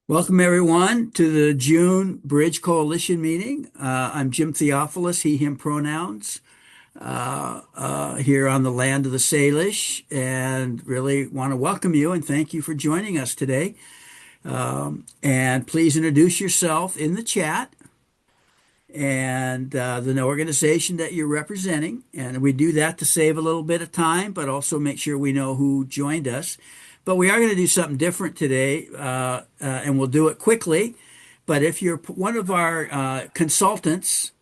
Welcome, everyone, to the June Bridge Coalition meeting. I'm Jim Theophilus, he, him pronouns, here on the land of the Salish, and really want to welcome you and thank you for joining us today. And please introduce yourself in the chat and the organization that you're representing. And we do that to save a little bit of time, but also make sure we know who joined us. But we are going to do something different today, and we'll do it quickly. But if you're one of our consultants,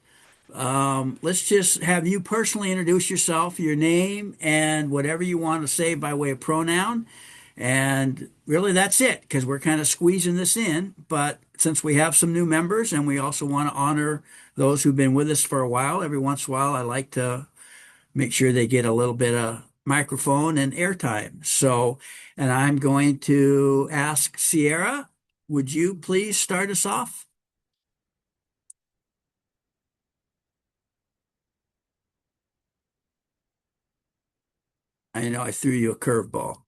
let's just have you personally introduce yourself, your name, and whatever you want to say by way of pronoun. And really, that's it, because we're kind of squeezing this in. But since we have some new members and we also want to honor those who've been with us for a while, every once in a while, I like to make sure they get a little bit of microphone and airtime. So, and I'm going to ask Sierra, would you please start us off? I know I threw you a curveball.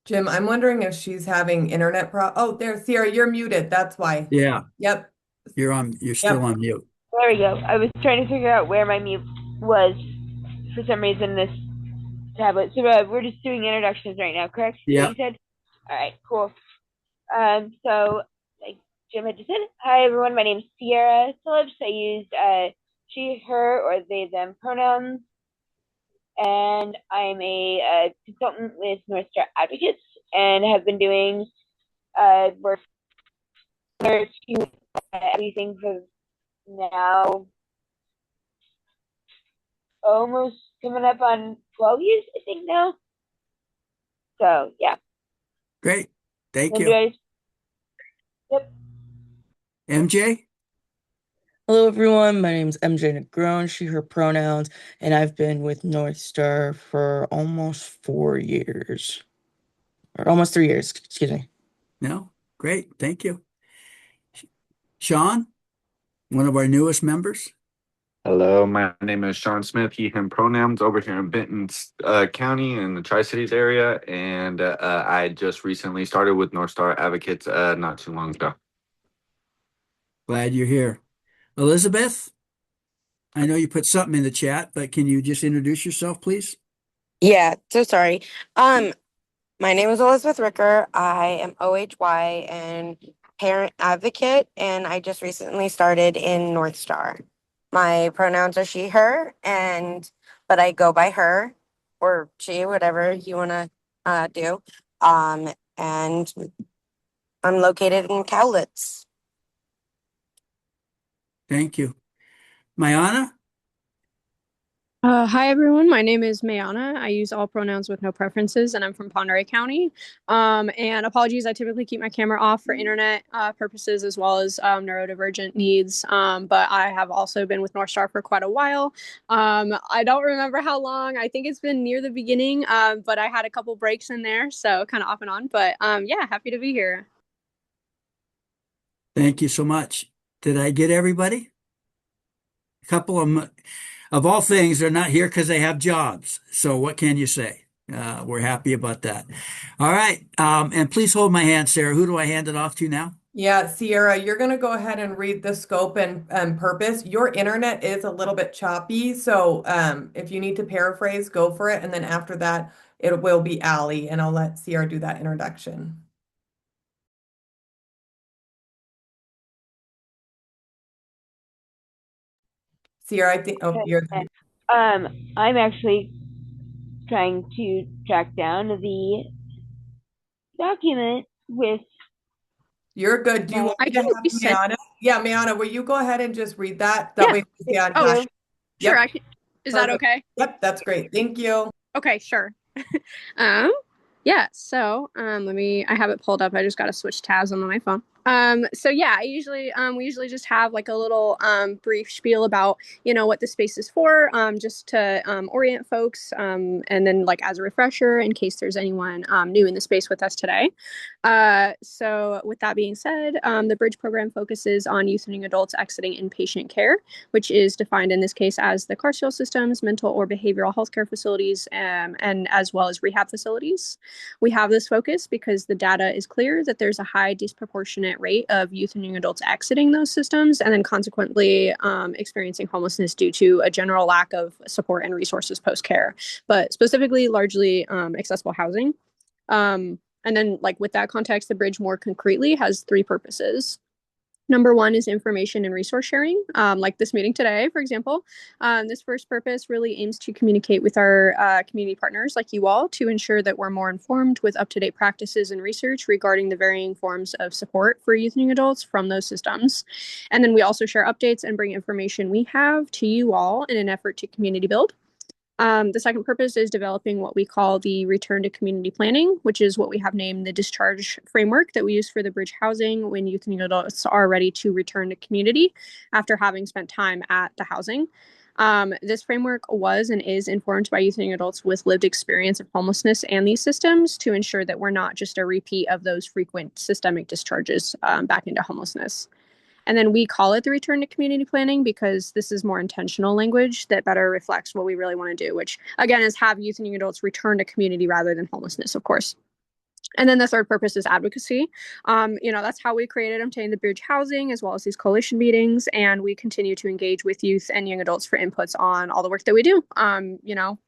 Jim, I'm wondering if she's having internet Oh, there, Sierra, you're muted. That's why. Yeah, Yep. you're still Yep. on mute. There we go. I was trying to figure out where my mute was for some reason this tablet. So we're just doing introductions right now, correct? That Yeah. you said? All right, cool. So like Jim had just said, hi everyone. My name's Sierra Phillips. I use she, her, or they, them pronouns, and I'm a consultant with North Star Advocates, and have been doing work for everything for now almost coming up on 12 years, I think now. So yeah. Great. Thank And you. yep. MJ? Hello, everyone. My name is MJ Negron, she, her pronouns, and I've been with North Star for almost 4 years, or almost 3 years, excuse me. No? Great. Thank you. Sean, one of our newest members. Hello, my name is Sean Smith, he, him pronouns over here in Benton County in the Tri-Cities area. And I just recently started with North Star Advocates not too long ago. Glad you're here. Elizabeth, I know you put something in the chat, but can you just introduce yourself, please? Yeah, so sorry. My name is Elizabeth Ricker. I am OHY and parent advocate, and I just recently started in North Star. My pronouns are she, her, but I go by her or she, whatever you want to do. And I'm located in Cowlitz. Thank you. Mayana? Hi everyone, my name is Mayana. I use all pronouns with no preferences, and I'm from Ponderay County. And apologies, I typically keep my camera off for internet purposes as well as neurodivergent needs. But I have also been with North Star for quite a while. I don't remember how long. I think it's been near the beginning, but I had a couple breaks in there, so kind of off and on. But yeah, happy to be here. Thank you so much. Did I get everybody? A couple of all things, they're not here because they have jobs. So what can you say? We're happy about that. All right. And please hold my hand, Sarah. Who do I hand it off to now? Yeah, Sierra, you're going to go ahead and read the scope and purpose. Your internet is a little bit choppy, so if you need to paraphrase, go for it. And then after that, it will be Allie, and I'll let Sierra do that introduction. Sierra, I think, oh, you're. I'm actually trying to track down the document with You're good. Do you want I me to can have resend. Mayana? Yeah, Mayana, will you go ahead and just read that? That Yeah. way we can. Oh, Yeah. sure. Yep. I can. Is that Perfect. okay? Yep, that's great. Thank you. Okay, sure. um, yeah, so I have it pulled up. I just got to switch tabs on my phone. So yeah, we usually just have like a little brief spiel about what the space is for, just to orient folks, and then like as a refresher in case there's anyone new in the space with us today. So with that being said, the Bridge program focuses on youth and young adults exiting inpatient care, which is defined in this case as the carceral systems, mental or behavioral health care facilities, and as well as rehab facilities. We have this focus because the data is clear that there's a high disproportionate rate of youth and young adults exiting those systems and then consequently experiencing homelessness due to a general lack of support and resources post-care, but specifically largely accessible housing. And then like with that context, the Bridge more concretely has three purposes. Number one is information and resource sharing, like this meeting today, for example. This first purpose really aims to communicate with our community partners like you all to ensure that we're more informed with up-to-date practices and research regarding the varying forms of support for youth and young adults from those systems. And then we also share updates and bring information we have to you all in an effort to community build. The second purpose is developing what we call the return to community planning, which is what we have named the discharge framework that we use for the Bridge housing when youth and young adults are ready to return to community after having spent time at the housing. This framework was and is informed by youth and young adults with lived experience of homelessness and these systems to ensure that we're not just a repeat of those frequent systemic discharges back into homelessness. And then we call it the return to community planning because this is more intentional language that better reflects what we really want to do, which again is have youth and young adults return to community rather than homelessness, of course. And then the third purpose is advocacy. That's how we created and obtained the Bridge housing as well as these coalition meetings. And we continue to engage with youth and young adults for inputs on all the work that we do.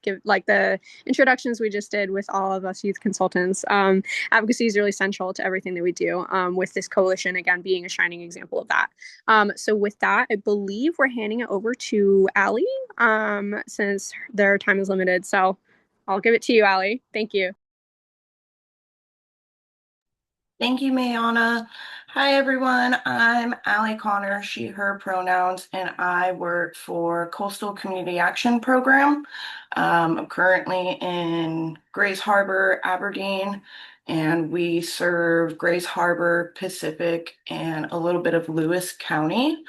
Give like the introductions we just did with all of us youth consultants. Advocacy is really central to everything that we do, with this coalition, again, being a shining example of that. So with that, I believe we're handing it over to Allie, since their time is limited. So I'll give it to you, Allie. Thank you. Thank you, Mayana. Hi, everyone. I'm Allie Connor, she, her pronouns, and I work for Coastal Community Action Program. I'm currently in Grays Harbor, Aberdeen, and we serve Grays Harbor, Pacific, and a little bit of Lewis County.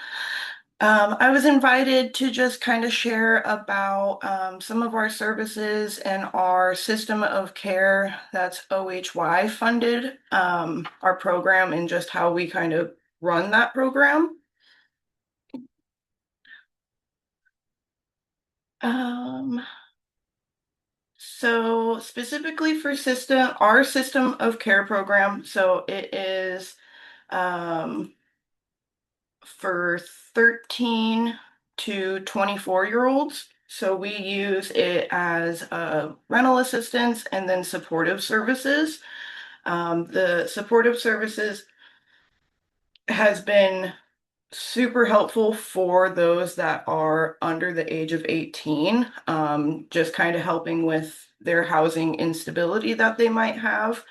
I was invited to just kind of share about some of our services and our system of care that's OHY funded, our program, and just how we kind of run that program. So specifically for our system of care program, so it is for 13 to 24-year-olds. So we use it as rental assistance and then supportive services. The supportive services has been super helpful for those that are under the age of 18, just kind of helping with their housing instability that they might have.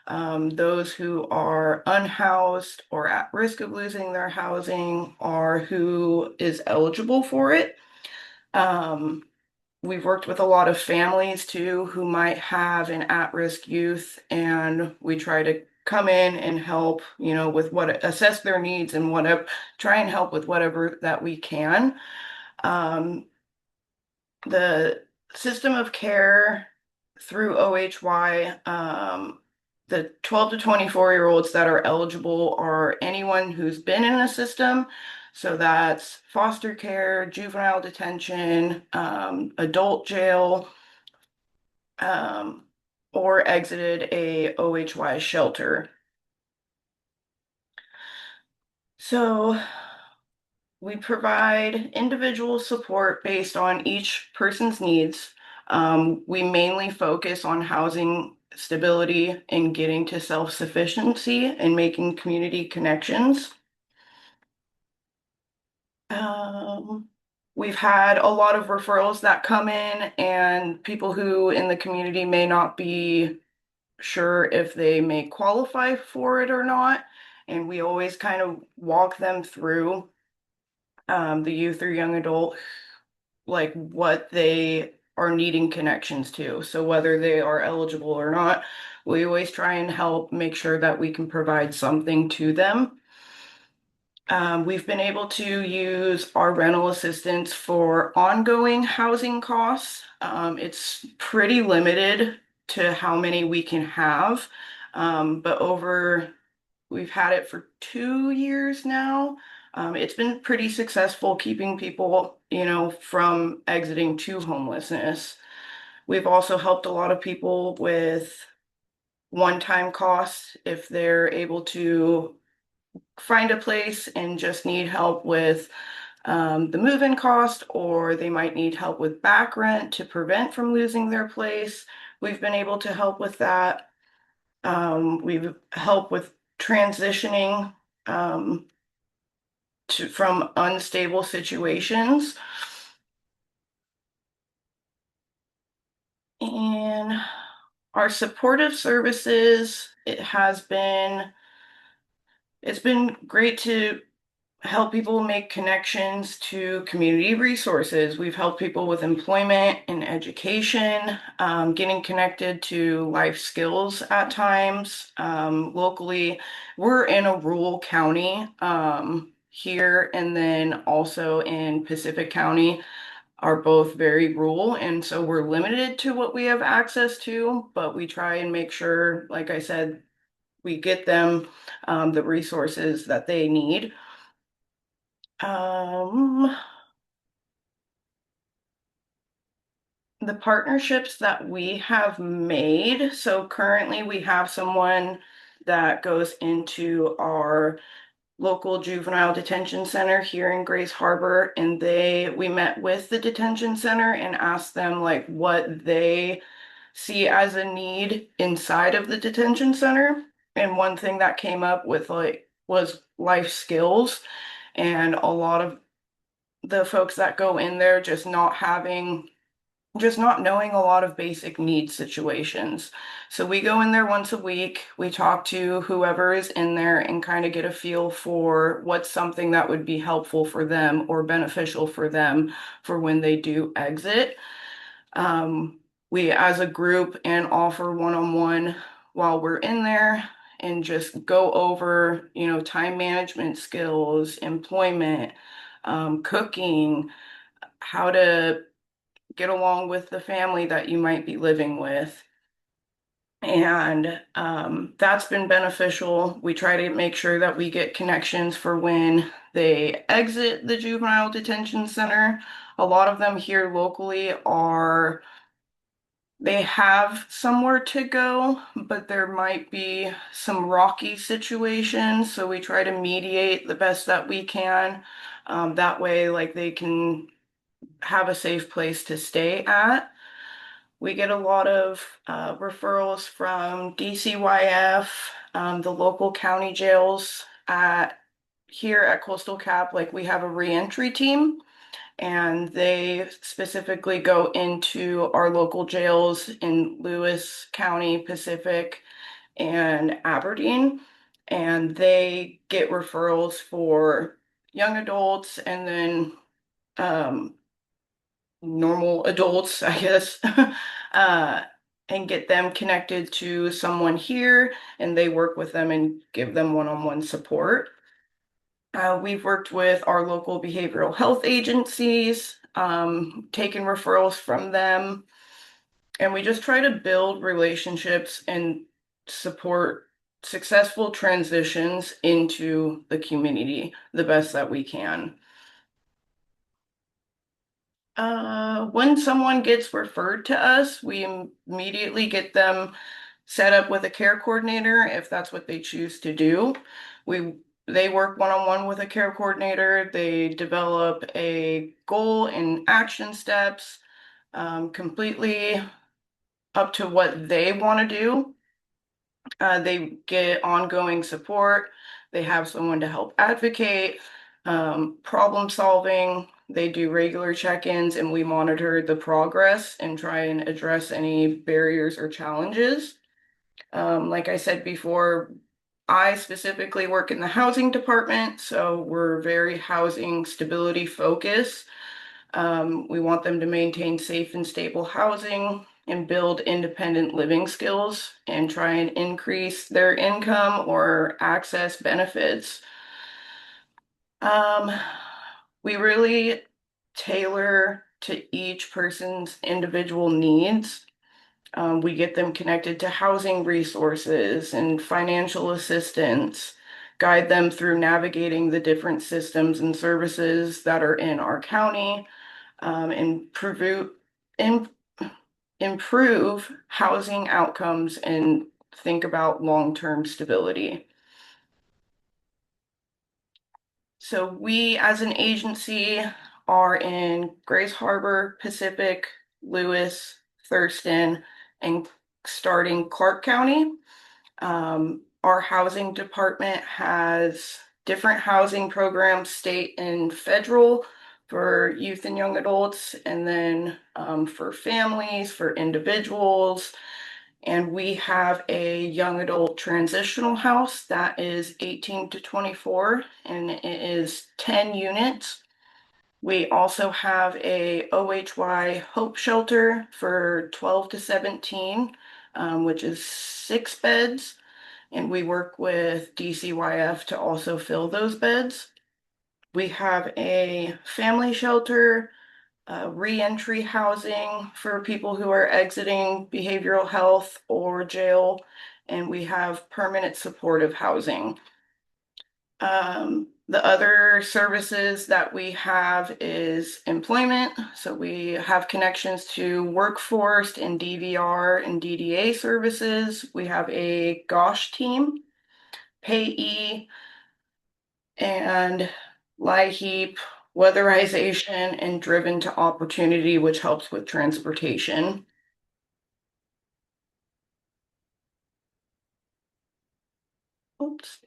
Those who are unhoused or at risk of losing their housing or who is eligible for it. We've worked with a lot of families too who might have an at-risk youth, and we try to come in and help, with assess their needs and try and help with whatever that we can. The system of care through OHY, the 12 to 24-year-olds that are eligible are anyone who's been in a system. So that's foster care, juvenile detention, adult jail, or exited a OHY shelter. So we provide individual support based on each person's needs. We mainly focus on housing stability and getting to self-sufficiency and making community connections. We've had a lot of referrals that come in, and people who in the community may not be sure if they may qualify for it or not. And we always kind of walk them through the youth or young adult, like what they are needing connections to. So whether they are eligible or not, we always try and help make sure that we can provide something to them. We've been able to use our rental assistance for ongoing housing costs. It's pretty limited to how many we can have, but we've had it for 2 years now. It's been pretty successful keeping people, from exiting to homelessness. We've also helped a lot of people with one-time costs if they're able to find a place and just need help with the move-in cost, or they might need help with back rent to prevent from losing their place. We've been able to help with that. We've helped with transitioning from unstable situations. And our supportive services, it's been great to help people make connections to community resources. We've helped people with employment and education, getting connected to life skills at times. Locally, we're in a rural county here, and then also in Pacific County are both very rural, and so we're limited to what we have access to, but we try and make sure, like I said, we get them the resources that they need. Um, the partnerships that we have made. So currently we have someone that goes into our local juvenile detention center here in Grays Harbor, and we met with the detention center and asked them like what they see as a need inside of the detention center. And one thing that came up with was life skills, and a lot of the folks that go in there just not knowing a lot of basic needs situations. So we go in there once a week, we talk to whoever is in there and kind of get a feel for what's something that would be helpful for them or beneficial for them for when they do exit. We as a group and offer one-on-one while we're in there and just go over, time management skills, employment, cooking, how to get along with the family that you might be living with. And that's been beneficial. We try to make sure that we get connections for when they exit the juvenile detention center. A lot of them here locally they have somewhere to go, but there might be some rocky situations. So we try to mediate the best that we can. That way, like they can have a safe place to stay at. We get a lot of referrals from DCYF, the local county jails here at Coastal Cap. Like we have a reentry team, and they specifically go into our local jails in Lewis County, Pacific, and Aberdeen, and they get referrals for young adults and then normal adults, I guess, and get them connected to someone here, and they work with them and give them one-on-one support. We've worked with our local behavioral health agencies, taken referrals from them, and we just try to build relationships and support successful transitions into the community the best that we can. When someone gets referred to us, we immediately get them set up with a care coordinator if that's what they choose to do. They work one-on-one with a care coordinator. They develop a goal and action steps, completely up to what they want to do. They get ongoing support. They have someone to help advocate, problem solving. They do regular check-ins, and we monitor the progress and try and address any barriers or challenges. Like I said before, I specifically work in the housing department, so we're very housing stability focused. We want them to maintain safe and stable housing and build independent living skills and try and increase their income or access benefits. Um, we really tailor to each person's individual needs. We get them connected to housing resources and financial assistance, guide them through navigating the different systems and services that are in our county, and im- improve housing outcomes and think about long-term stability. So we as an agency are in Grays Harbor, Pacific, Lewis, Thurston, and starting Clark County. Our housing department has different housing programs, state and federal, for youth and young adults, and then for families, for individuals. And we have a young adult transitional house that is 18 to 24, and it is 10 units. We also have a OHY Hope Shelter for 12 to 17, which is 6 beds. And we work with DCYF to also fill those beds. We have a family shelter, reentry housing for people who are exiting behavioral health or jail, and we have permanent supportive housing. The other services that we have is employment. So we have connections to workforce and DVR and DDA services. We have a GOSH team, payee, and LIHEAP, weatherization, and driven to opportunity, which helps with transportation. Oops.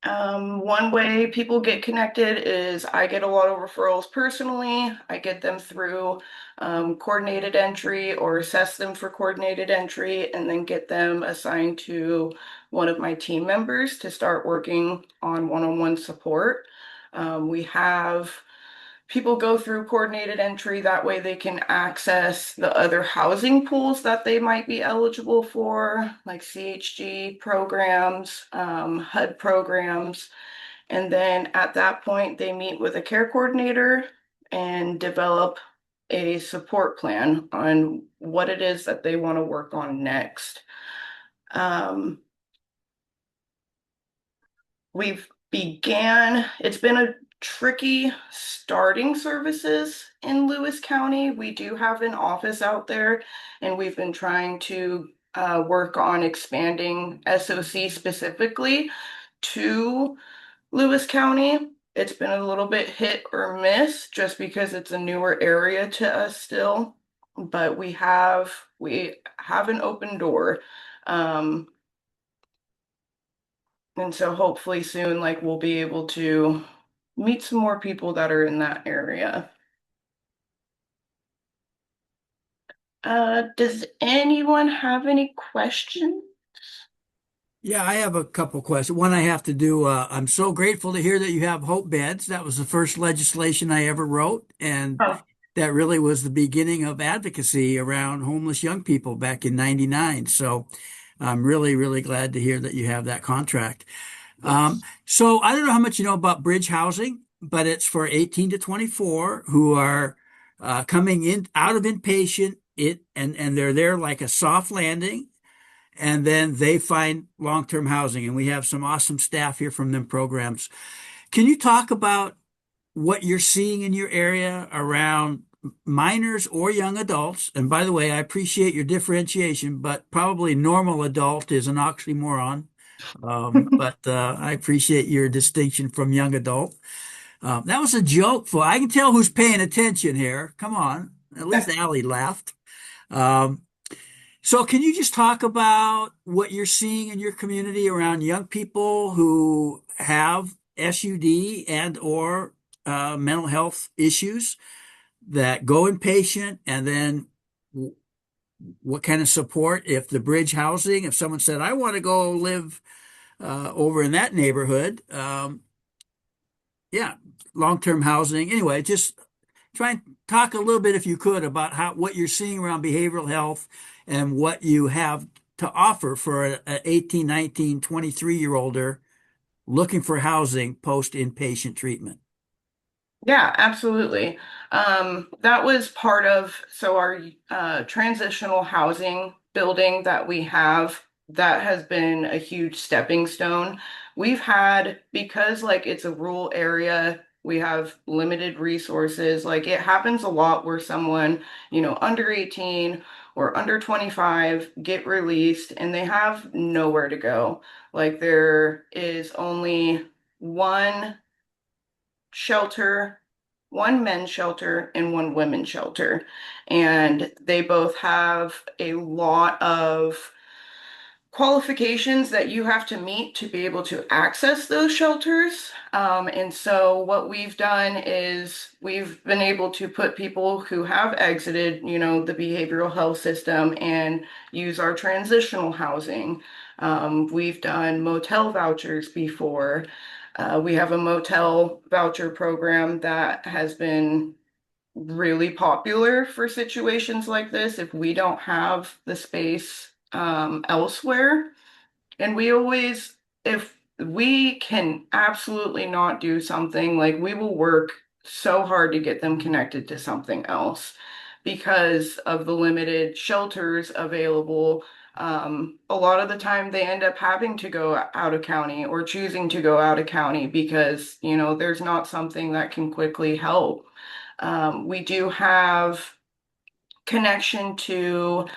One way people get connected is I get a lot of referrals personally. I get them through coordinated entry or assess them for coordinated entry and then get them assigned to one of my team members to start working on one-on-one support. We have people go through coordinated entry. That way they can access the other housing pools that they might be eligible for, like CHG programs, HUD programs. And then at that point, they meet with a care coordinator and develop a support plan on what it is that they want to work on next. It's been a tricky starting services in Lewis County. We do have an office out there, and we've been trying to work on expanding SOC specifically to Lewis County. It's been a little bit hit or miss just because it's a newer area to us still, but we have an open door. And so hopefully soon, like we'll be able to meet some more people that are in that area. Does anyone have any questions? Yeah, I have a couple questions. One I have to do. I'm so grateful to hear that you have hope beds. That was the first legislation I ever wrote, and Oh, that really was the beginning of advocacy around homeless young people back in '99. So I'm really, really glad to hear that you have that contract. So I don't know how much you know about bridge housing, but it's for 18 to 24 who are coming in out of inpatient and they're there like a soft landing, and then they find long-term housing. And we have some awesome staff here from them programs. Can you talk about what you're seeing in your area around minors or young adults? And by the way, I appreciate your differentiation, but probably normal adult is an oxymoron. But I appreciate your distinction from young adult. That was a joke, for I can tell who's paying attention here. Come on, at least Allie laughed. Um, so can you just talk about what you're seeing in your community around young people who have SUD and or mental health issues that go inpatient, and then what kind of support if the bridge housing, if someone said, I want to go live over in that neighborhood. Yeah, long-term housing. Anyway, just try and talk a little bit, if you could, about what you're seeing around behavioral health and what you have to offer for a 18, 19, 23-year-older looking for housing post inpatient treatment. Yeah, absolutely. That was part of, so our transitional housing building that we have, that has been a huge stepping stone. We've had, because like it's a rural area, we have limited resources. Like it happens a lot where someone, under 18 or under 25 get released and they have nowhere to go. Like there is only one shelter, one men's shelter, and one women's shelter. And they both have a lot of qualifications that you have to meet to be able to access those shelters. And so what we've done is we've been able to put people who have exited, the behavioral health system and use our transitional housing. We've done motel vouchers before. We have a motel voucher program that has been really popular for situations like this if we don't have the space elsewhere. And we always, if we can absolutely not do something, like we will work so hard to get them connected to something else because of the limited shelters available. A lot of the time they end up having to go out of county or choosing to go out of county because, there's not something that can quickly help. We do have connection to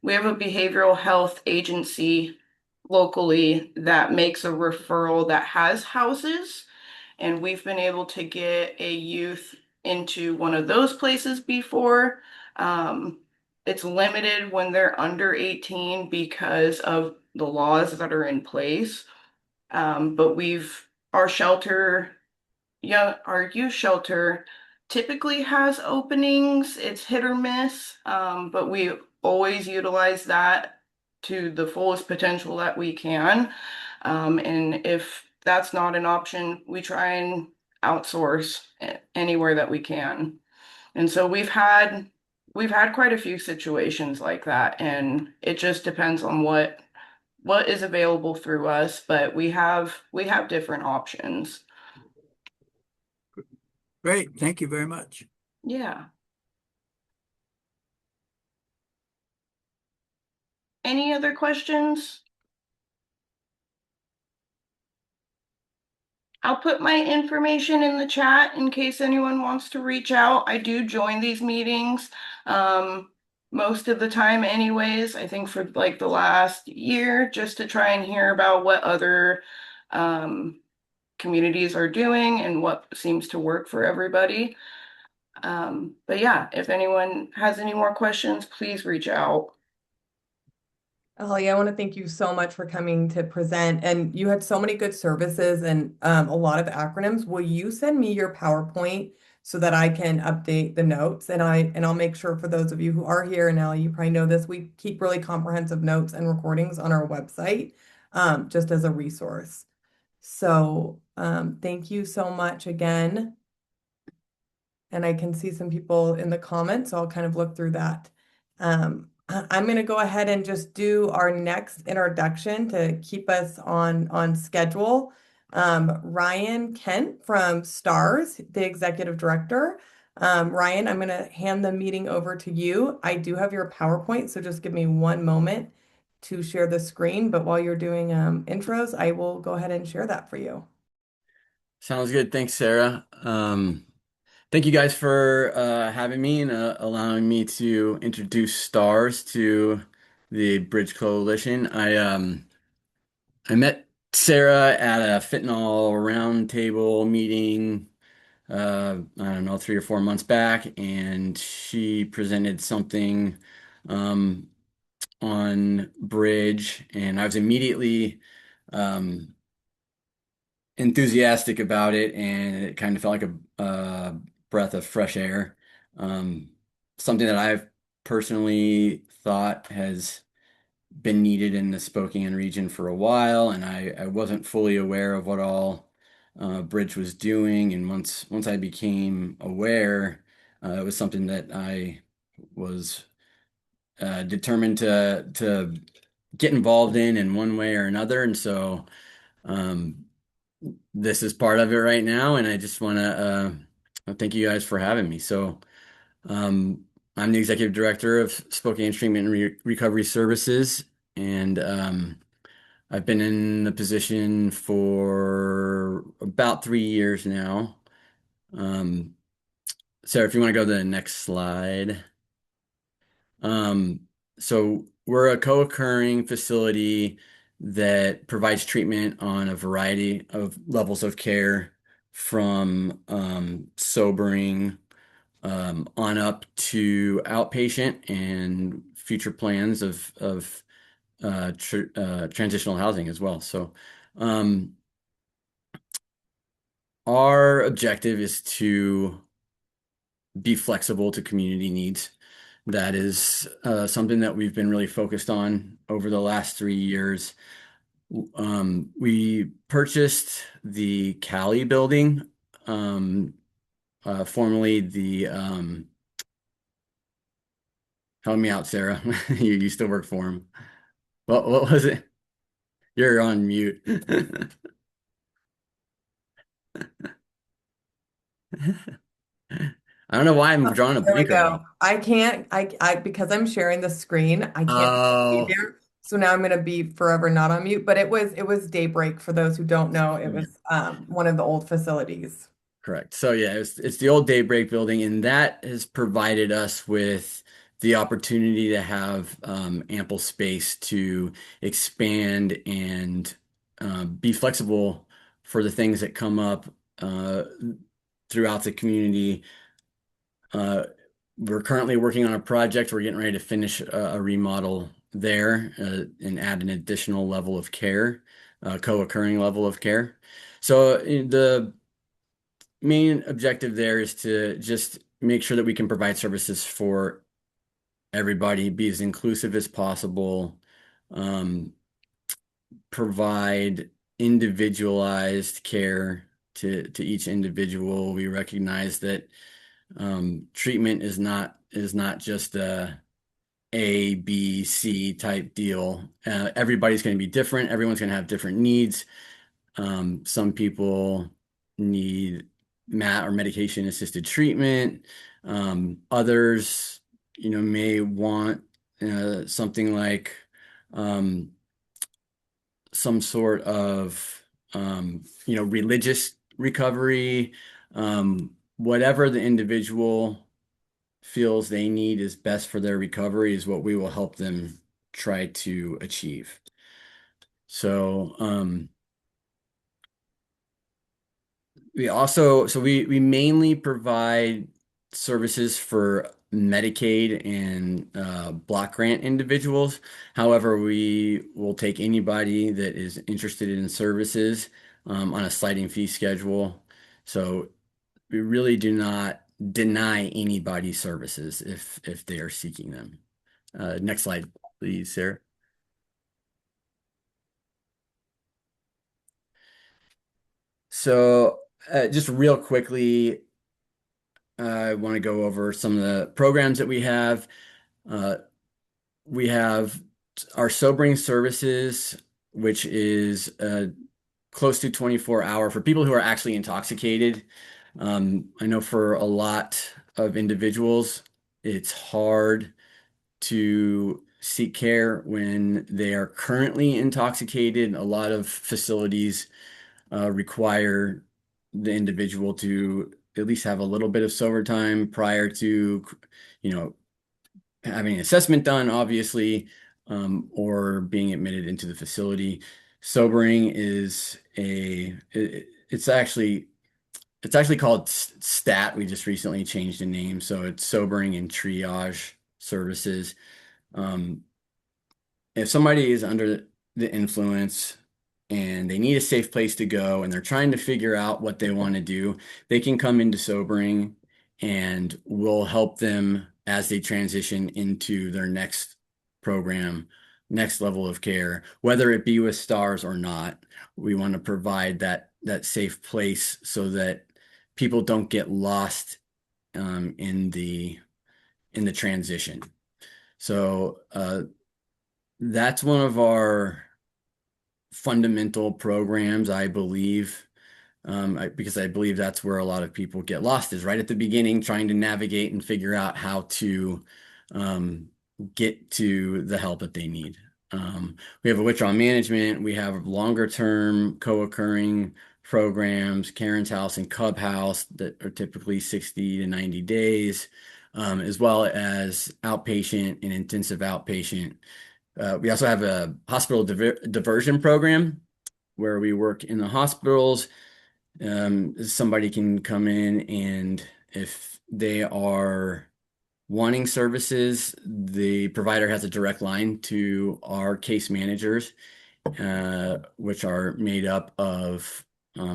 we have a behavioral health agency locally that makes a referral that has houses, and we've been able to get a youth into one of those places before. Um, it's limited when they're under 18 because of the laws that are in place. But our shelter, yeah, our youth shelter typically has openings. It's hit or miss, but we always utilize that to the fullest potential that we can. And if that's not an option, we try and outsource anywhere that we can. And so we've had quite a few situations like that, and it just depends on what is available through us, but we have different options. Great. Thank you very much. Yeah. Any other questions? I'll put my information in the chat in case anyone wants to reach out. I do join these meetings most of the time anyways, I think for like the last year, just to try and hear about what other communities are doing and what seems to work for everybody. But yeah, if anyone has any more questions, please reach out. Holly, I want to thank you so much for coming to present. And you had so many good services and a lot of acronyms. Will you send me your PowerPoint so that I can update the notes? And I'll make sure for those of you who are here, and Allie, you probably know this, we keep really comprehensive notes and recordings on our website, just as a resource. So thank you so much again. And I can see some people in the comments, so I'll kind of look through that. I'm going to go ahead and just do our next introduction to keep us on schedule. Ryan Kent from STARS, the executive director. Ryan, I'm going to hand the meeting over to you. I do have your PowerPoint, so just give me one moment to share the screen. But while you're doing intros, I will go ahead and share that for you. Sounds good. Thanks, Sarah. Thank you guys for having me and allowing me to introduce STARS to the Bridge Coalition. I met Sarah at a fentanyl roundtable meeting, I don't know, 3 or 4 months back, and she presented something on Bridge, and I was immediately enthusiastic about it, and it kind of felt like a breath of fresh air. Something that I've personally thought has been needed in the Spokane region for a while, and I wasn't fully aware of what all Bridge was doing. And once I became aware, it was something that I was determined to get involved in one way or another. And so This is part of it right now, and I just want to thank you guys for having me. So, I'm the executive director of Spokane Treatment Recovery Services, and I've been in the position for about 3 years now. Um, Sarah, if you want to go to the next slide. Um, so we're a co-occurring facility that provides treatment on a variety of levels of care from sobering on up to outpatient and future plans of transitional housing as well. So um, our objective is to be flexible to community needs. That is something that we've been really focused on over the last 3 years. We purchased the Cali building, formerly the, help me out, Sarah. You still work for him. What was it? You're on mute. I don't know why I'm drawing a There we blank right now. go. I can't, because I'm sharing the screen, I can't be Oh, there. So now I'm gonna be forever not on mute, but it was Daybreak for those who don't know. It was one of the old facilities. correct. So yeah, it's the old Daybreak building, and that has provided us with the opportunity to have ample space to expand and be flexible for the things that come up uh, throughout the community. Uh, we're currently working on a project. We're getting ready to finish a remodel there and add an additional level of care, co-occurring level of care. So the main objective there is to just make sure that we can provide services for everybody, be as inclusive as possible, um, provide individualized care to each individual. We recognize that treatment is not just A, B, C type deal. Everybody's going to be different. Everyone's going to have different needs. Some people need MAT or medication assisted treatment. Others, may want something like some sort of religious recovery. Whatever the individual feels they need is best for their recovery is what we will help them try to achieve. So we mainly provide services for Medicaid and block grant individuals. However, we will take anybody that is interested in services on a sliding fee schedule. So we really do not deny anybody services if they are seeking them. Next slide, please, Sarah. So just real quickly, I want to go over some of the programs that we have. We have our sobering services, which is close to 24-hour for people who are actually intoxicated. I know for a lot of individuals, it's hard to seek care when they are currently intoxicated. A lot of facilities require the individual to at least have a little bit of sober time prior to, having an assessment done, obviously, or being admitted into the facility. Sobering is it's actually called STAT. We just recently changed the name, so it's sobering and triage services. If somebody is under the influence and they need a safe place to go and they're trying to figure out what they want to do, they can come into sobering and we'll help them as they transition into their next program, next level of care, whether it be with stars or not. We want to provide that safe place so that people don't get lost in the transition. So that's one of our fundamental programs, I believe, because I believe that's where a lot of people get lost, is right at the beginning, trying to navigate and figure out how to get to the help that they need. We have a withdrawal management. We have longer term co-occurring programs, Karen's House and Cub House, that are typically 60 to 90 days, as well as outpatient and intensive outpatient. We also have a hospital diversion program where we work in the hospitals. Somebody can come in, and if they are wanting services, the provider has a direct line to our case managers, which are made up of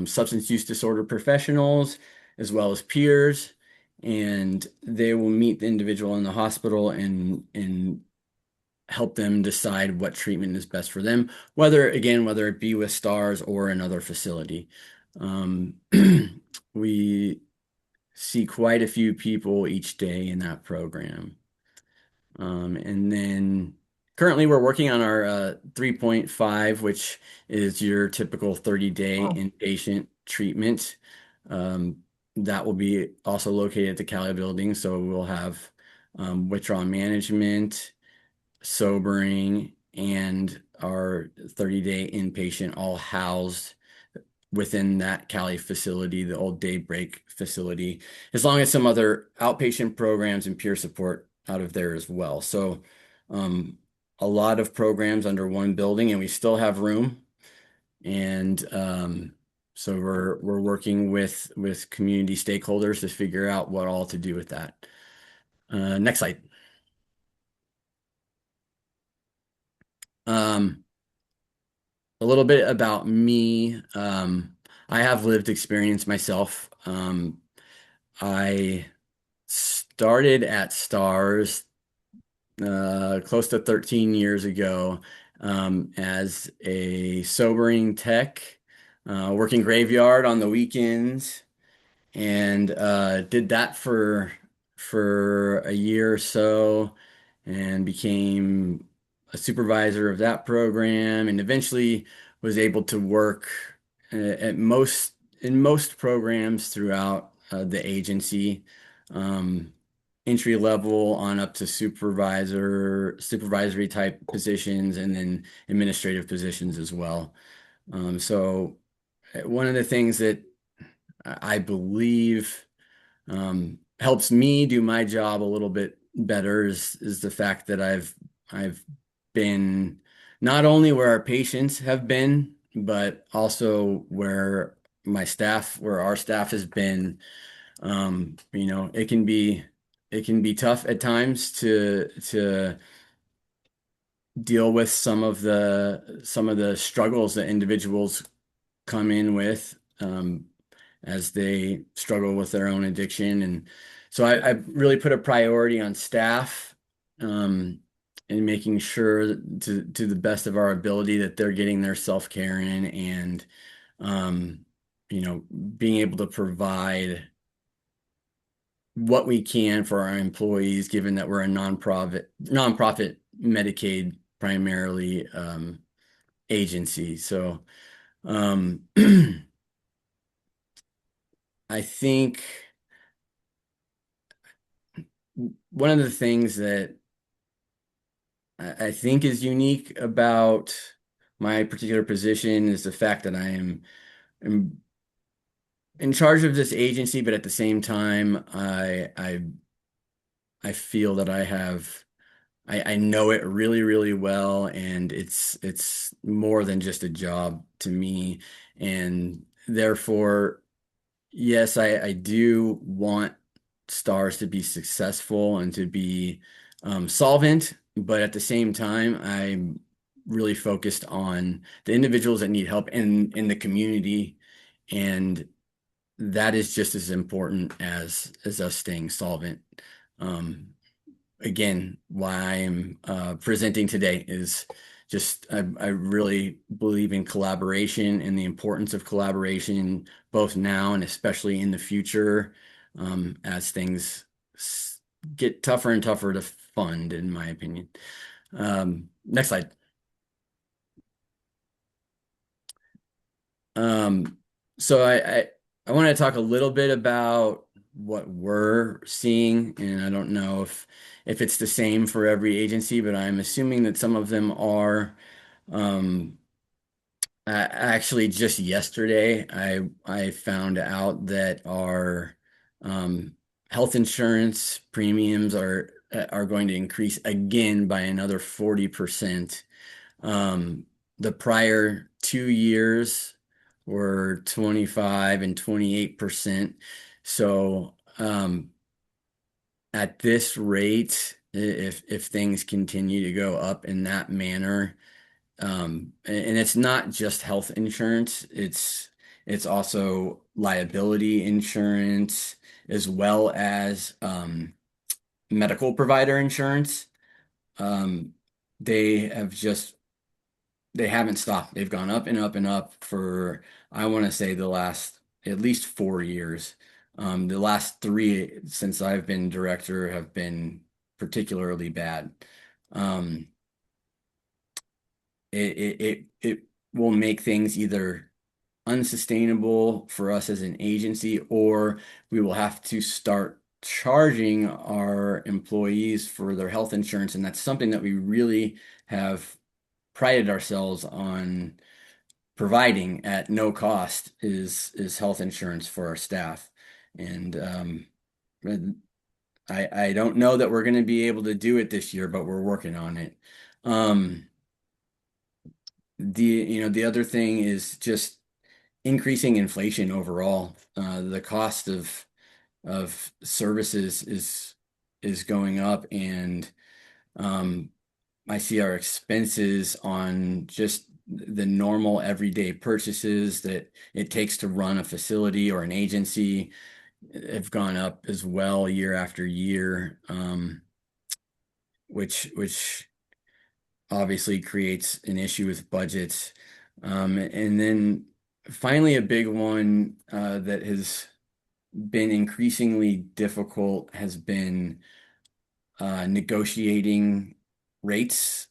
substance use disorder professionals as well as peers. And they will meet the individual in the hospital and help them decide what treatment is best for them, whether it be with STARS or another facility. We see quite a few people each day in that program. And then currently we're working on our 3.5, which is your typical 30-day inpatient treatment. That will be also located at the Cali building. So we'll have withdrawal management, sobering, and our 30-day inpatient all housed within that Cali facility, the old Daybreak facility, as long as some other outpatient programs and peer support out of there as well. So a lot of programs under one building, and we still have room. And so we're working with community stakeholders to figure out what all to do with that. Next slide. A little bit about me. I have lived experience myself. I started at STARS close to 13 years ago as a sobering tech, working graveyard on the weekends, and did that for a year or so, and became a supervisor of that program, and eventually was able to work in most programs throughout the agency, entry level on up to supervisory type positions, and then administrative positions as well. So one of the things that I believe helps me do my job a little bit better is the fact that I've been not only where our patients have been, but also where our staff has been. It can be tough at times to deal with some of the struggles that individuals come in with as they struggle with their own addiction. And so I really put a priority on staff and making sure that to the best of our ability that they're getting their self-care in, and being able to provide what we can for our employees, given that we're a nonprofit Medicaid primarily agency. So I think one of the things that I think is unique about my particular position is the fact that I am in charge of this agency, but at the same time, I feel that I know it really, really well, and it's more than just a job to me. And therefore, yes, I do want STARS to be successful and to be solvent, but at the same time, I'm really focused on the individuals that need help in the community, and that is just as important as us staying solvent. Again, why I'm presenting today is just I really believe in collaboration and the importance of collaboration, both now and especially in the future, as things get tougher and tougher to fund, in my opinion. Next slide. Um, so I want to talk a little bit about what we're seeing, and I don't know if it's the same for every agency, but I'm assuming that some of them are. Um, Actually, just yesterday, I found out that our um, health insurance premiums are going to increase again by another 40%. Um, the prior 2 years were 25 and 28%. So at this rate, if things continue to go up in that manner, and it's not just health insurance, it's also liability insurance as well as medical provider insurance. Um, they have just they haven't stopped. They've gone up and up and up for, I want to say, the last at least 4 years. The last three since I've been director have been particularly bad. Um, it will make things either unsustainable for us as an agency, or we will have to start charging our employees for their health insurance, and that's something that we really have prided ourselves on providing at no cost is health insurance for our staff. And I don't know that we're going to be able to do it this year, but we're working on it. Um, the other thing is just increasing inflation overall. The cost of services is going up, and um, I see our expenses on just the normal everyday purchases that it takes to run a facility or an agency have gone up as well year after year, which obviously creates an issue with budgets. And then finally, a big one that has been increasingly difficult has been negotiating rates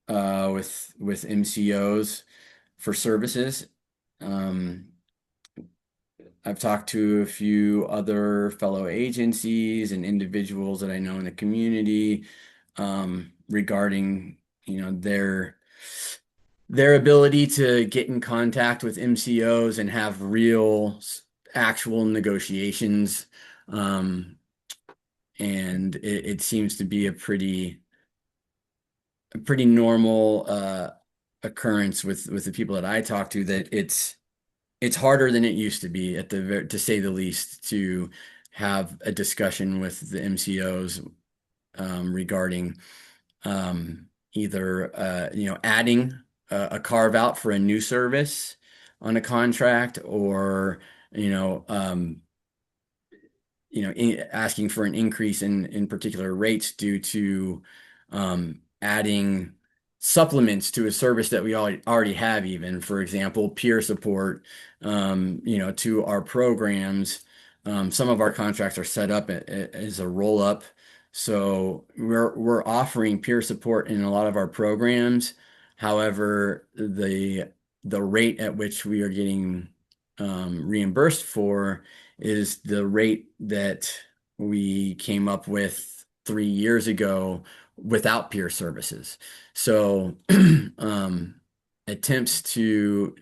with MCOs for services. I've talked to a few other fellow agencies and individuals that I know in the community regarding, their ability to get in contact with MCOs and have real actual negotiations. And it seems to be a pretty normal occurrence with the people that I talk to, that it's harder than it used to be, to say the least, to have a discussion with the MCOs regarding either adding a carve out for a new service on a contract, or you know um, asking for an increase in particular rates due to adding supplements to a service that we already have, even, for example, peer support, to our programs. Some of our contracts are set up as a roll up. So we're offering peer support in a lot of our programs. However, the rate at which we are getting reimbursed for is the rate that we came up with 3 years ago without peer services. So attempts to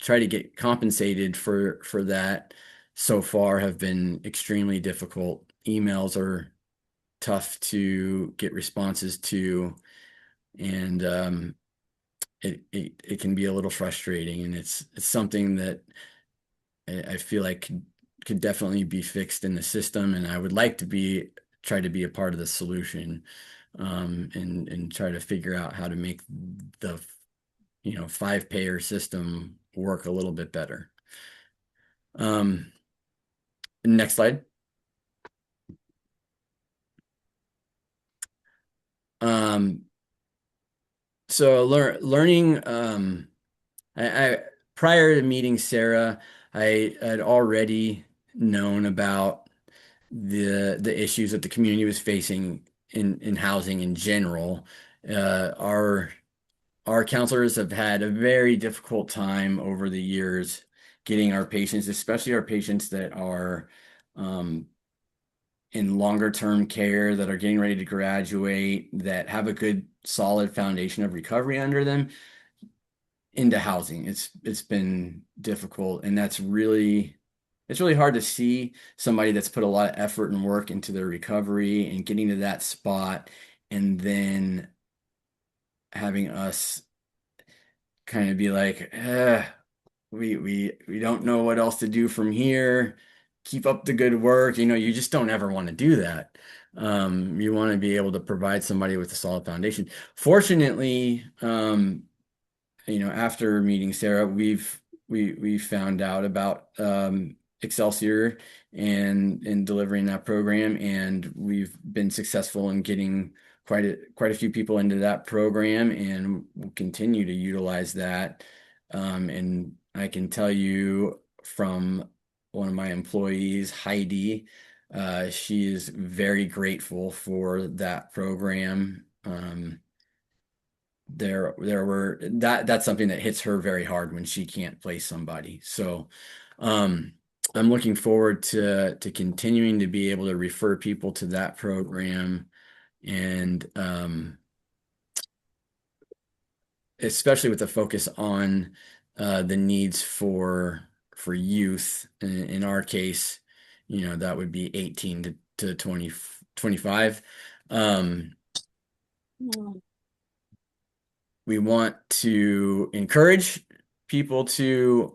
try to get compensated for that so far have been extremely difficult. Emails are tough to get responses to, and it can be a little frustrating, and it's something that I feel like could definitely be fixed in the system, and I would like to try to be a part of the solution, and try to figure out how to make the 5-payer system work a little bit better. Next slide. So learning, I prior to meeting Sarah, I had already known about the issues that the community was facing in housing in general. Our our counselors have had a very difficult time over the years getting our patients, especially our patients that are in longer term care, that are getting ready to graduate, that have a good solid foundation of recovery under them, into housing. It's been difficult, and it's really hard to see somebody that's put a lot of effort and work into their recovery and getting to that spot, and then having us kind of be like, we don't know what else to do from here. Keep up the good work. You just don't ever want to do that. You want to be able to provide somebody with a solid foundation. Fortunately, after meeting Sarah, we found out about Excelsior and delivering that program, and we've been successful in getting quite a few people into that program, and we'll continue to utilize that. And I can tell you from one of my employees, Heidi, she is very grateful for that program. That's something that hits her very hard when she can't place somebody. So I'm looking forward to continuing to be able to refer people to that program, and especially with the focus on the needs for youth. In our case, that would be 18 to 25. We want to encourage people to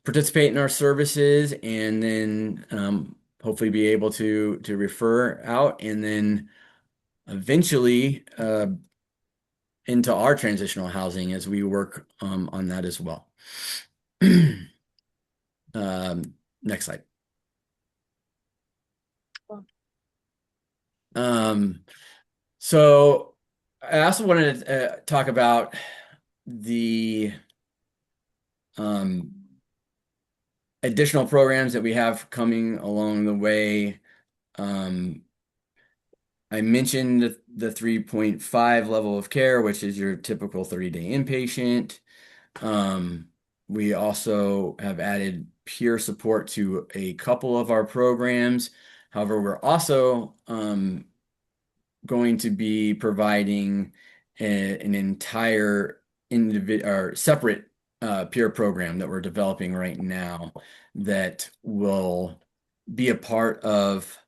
participate in our services, and then hopefully be able to refer out, and then eventually into our transitional housing as we work on that as well. Next slide. So I also wanted to talk about the additional programs that we have coming along the way. I mentioned the 3.5 level of care, which is your typical 30-day inpatient. We also have added peer support to a couple of our programs. However, we're also going to be providing an entire or separate peer program that we're developing right now that will be a part of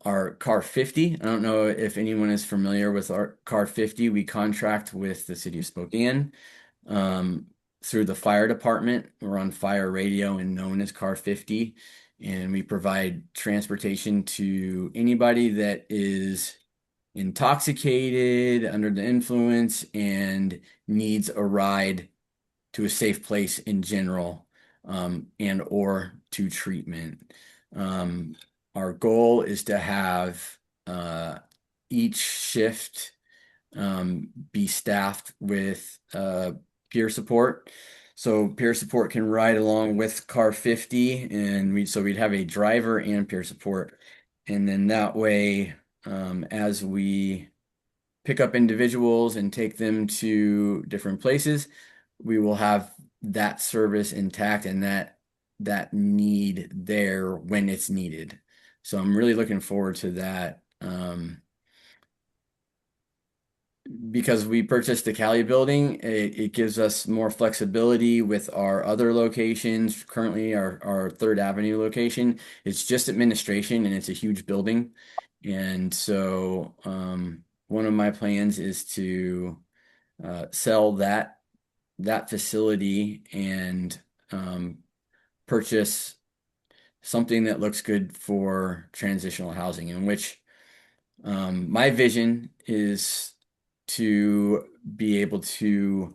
our CAR 50. I don't know if anyone is familiar with our CAR 50. We contract with the city of Spokane through the fire department. We're on fire radio and known as CAR 50. And we provide transportation to anybody that is intoxicated, under the influence, and needs a ride to a safe place in general, and or to treatment. Our goal is to have each shift be staffed with peer support. So peer support can ride along with CAR 50, and we'd have a driver and peer support. And then that way, as we pick up individuals and take them to different places, we will have that service intact and that need there when it's needed. So I'm really looking forward to that. Because we purchased the Cali building, it gives us more flexibility with our other locations. Currently, our 3rd Avenue location, it's just administration, and it's a huge building. And so one of my plans is to sell that facility and purchase something that looks good for transitional housing, in which my vision is to be able to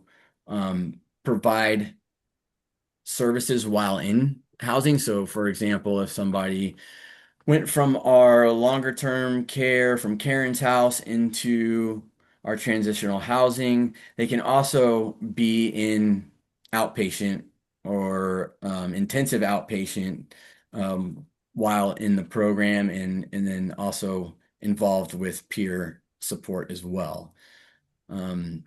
provide services while in housing. So, for example, if somebody went from our longer term care from Karen's house into our transitional housing, they can also be in outpatient or intensive outpatient while in the program, and then also involved with peer support as well. Um,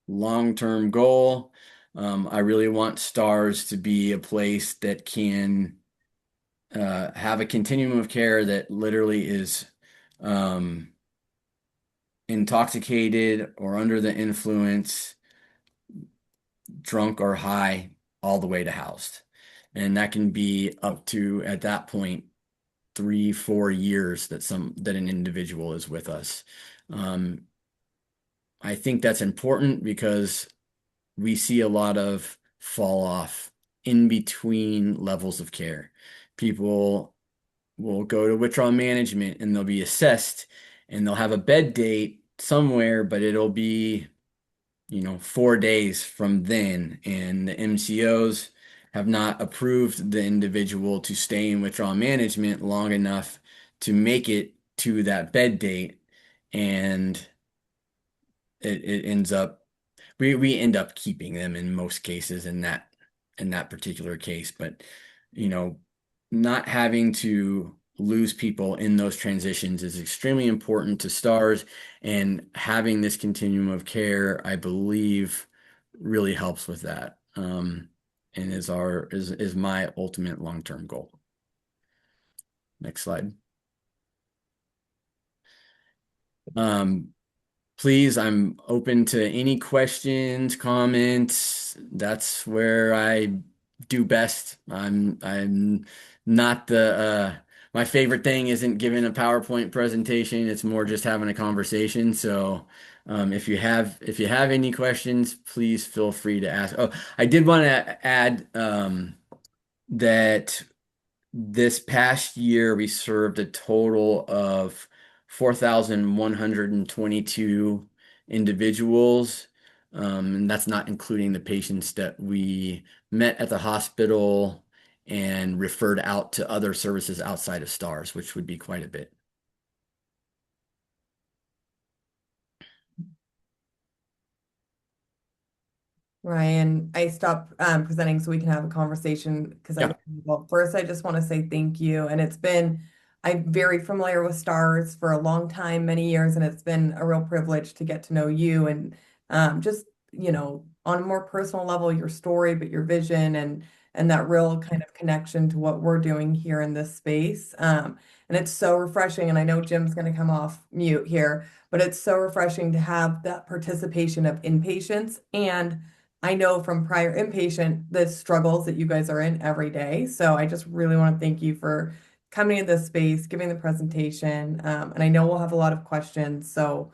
long-term goal, I really want STARS to be a place that can have a continuum of care that literally is um, intoxicated or under the influence, drunk or high, all the way to housed. And that can be up to, at that point, 3, 4 years that an individual is with us. Um, I think that's important because we see a lot of fall off in between levels of care. People will go to withdrawal management and they'll be assessed and they'll have a bed date somewhere, but it'll be, 4 days from then. And the MCOs have not approved the individual to stay in withdrawal management long enough to make it to that bed date. And it ends up we end up keeping them in most cases in that particular case, but you know, not having to lose people in those transitions is extremely important to stars, and having this continuum of care, I believe, really helps with that. And is my ultimate long-term goal. Next slide. Um, Please, I'm open to any questions, comments. That's where I do best. I'm not the my favorite thing isn't giving a PowerPoint presentation. It's more just having a conversation. So if you have any questions, please feel free to ask. Oh, I did want to add that this past year, we served a total of 4,122 individuals. And that's not including the patients that we met at the hospital and referred out to other services outside of STARS, which would be quite a bit. Ryan, I stopped presenting so we can have a conversation because Yeah. well, first I just want to say thank you. And I'm very familiar with stars for a long time, many years, and it's been a real privilege to get to know you and just, on a more personal level, your story, but your vision and that real kind of connection to what we're doing here in this space. And it's so refreshing. And I know Jim's going to come off mute here, but it's so refreshing to have that participation of inpatients. And I know from prior inpatient the struggles that you guys are in every day. So I just really want to thank you for coming in this space, giving the presentation. And I know we'll have a lot of questions. So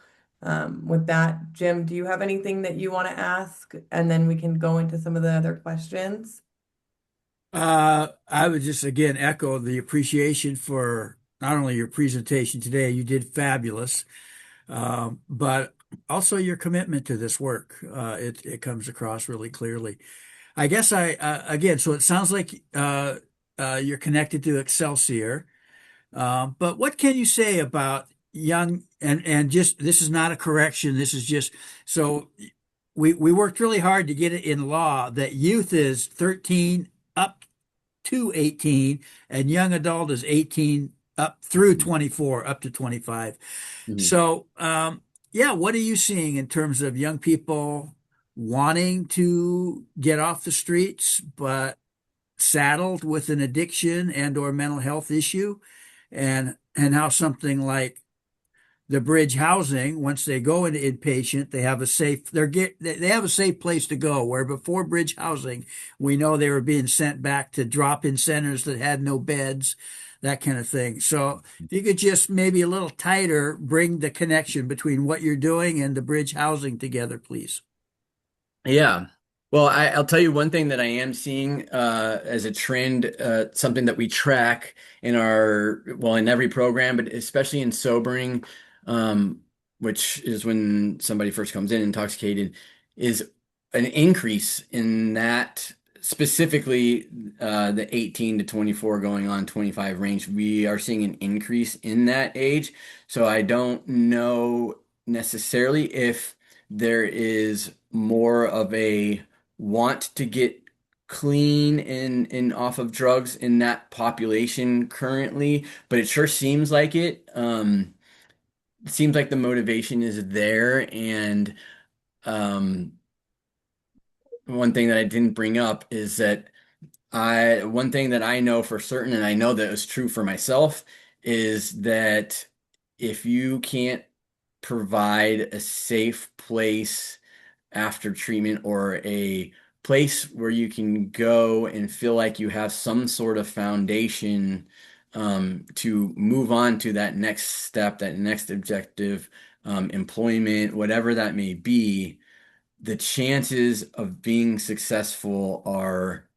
with that, Jim, do you have anything that you want to ask? And then we can go into some of the other questions. I would just again echo the appreciation for not only your presentation today, you did fabulous, but also your commitment to this work. It comes across really clearly. I guess again, so it sounds like you're connected to Excelsior, but what can you say about young and just this is not a correction. This is just so we worked really hard to get it in law that youth is 13 up to 18 and young adult is 18 up through 24 up to 25. Mhm. So, yeah, what are you seeing in terms of young people wanting to get off the streets, but saddled with an addiction and or mental health issue, and how something like the bridge housing, once they go into inpatient, they have a safe place to go. Where before bridge housing, we know they were being sent back to drop-in centers that had no beds, that kind of thing. So if you could just maybe a little tighter bring the connection between what you're doing and the bridge housing together, please. Yeah. Well, I'll tell you one thing that I am seeing as a trend, something that we track in every program, but especially in sobering, which is when somebody first comes in intoxicated, is an increase in that, specifically the 18 to 24 going on 25 range. We are seeing an increase in that age. So I don't know necessarily if there is more of a want to get clean and off of drugs in that population currently, but it sure seems like it. seems like the motivation is there. And one thing that I didn't bring up is that one thing that I know for certain, and I know that is true for myself, is that if you can't provide a safe place after treatment, or a place where you can go and feel like you have some sort of foundation to move on to that next step, that next objective, employment, whatever that may be, the chances of being successful are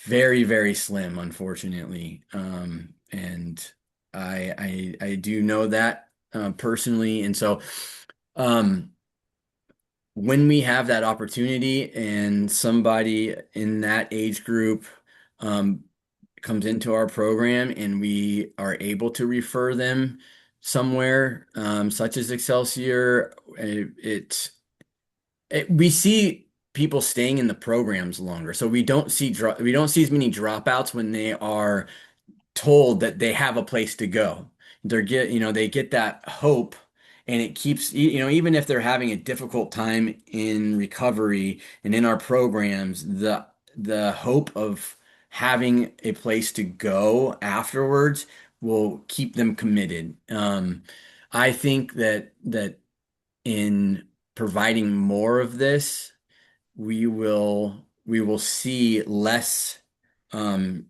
very, very slim, unfortunately. And I do know that personally. And so um, when we have that opportunity and somebody in that age group um, comes into our program and we are able to refer them somewhere, such as Excelsior, we see people staying in the programs longer. So we don't see as many dropouts when they are told that they have a place to go. They get that hope, and it keeps, even if they're having a difficult time in recovery and in our programs, the hope of having a place to go afterwards will keep them committed. I think that in providing more of this, we will see um,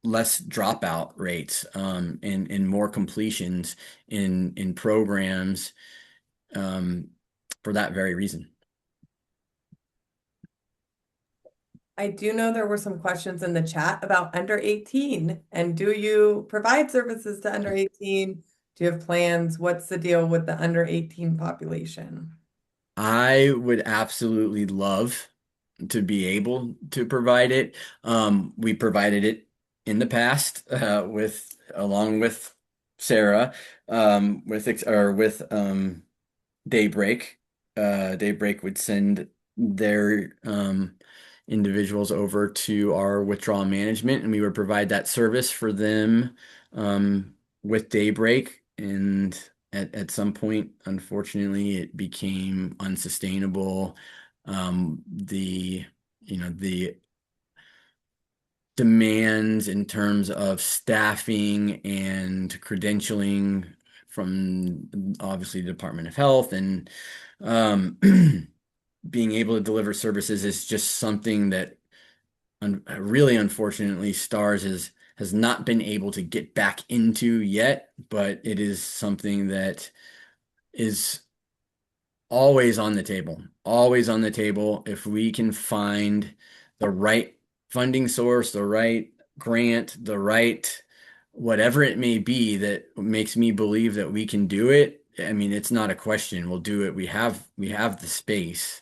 less dropout rates, and more completions in programs, um, for that very reason. I do know there were some questions in the chat about under 18. And do you provide services to under 18? Do you have plans? What's the deal with the under 18 population? I would absolutely love to be able to provide it. We provided it in the past, along with Sarah, with Daybreak. Daybreak would send their individuals over to our withdrawal management, and we would provide that service for them with Daybreak. And at some point, unfortunately, it became unsustainable. The demands in terms of staffing and credentialing from obviously the Department of Health, and um, being able to deliver services is just something that really, unfortunately, Stars has not been able to get back into yet, but it is something that is always on the table, always on the table. If we can find the right funding source, the right grant, the right whatever it may be that makes me believe that we can do it. I mean, it's not a question. We'll do it. We have the space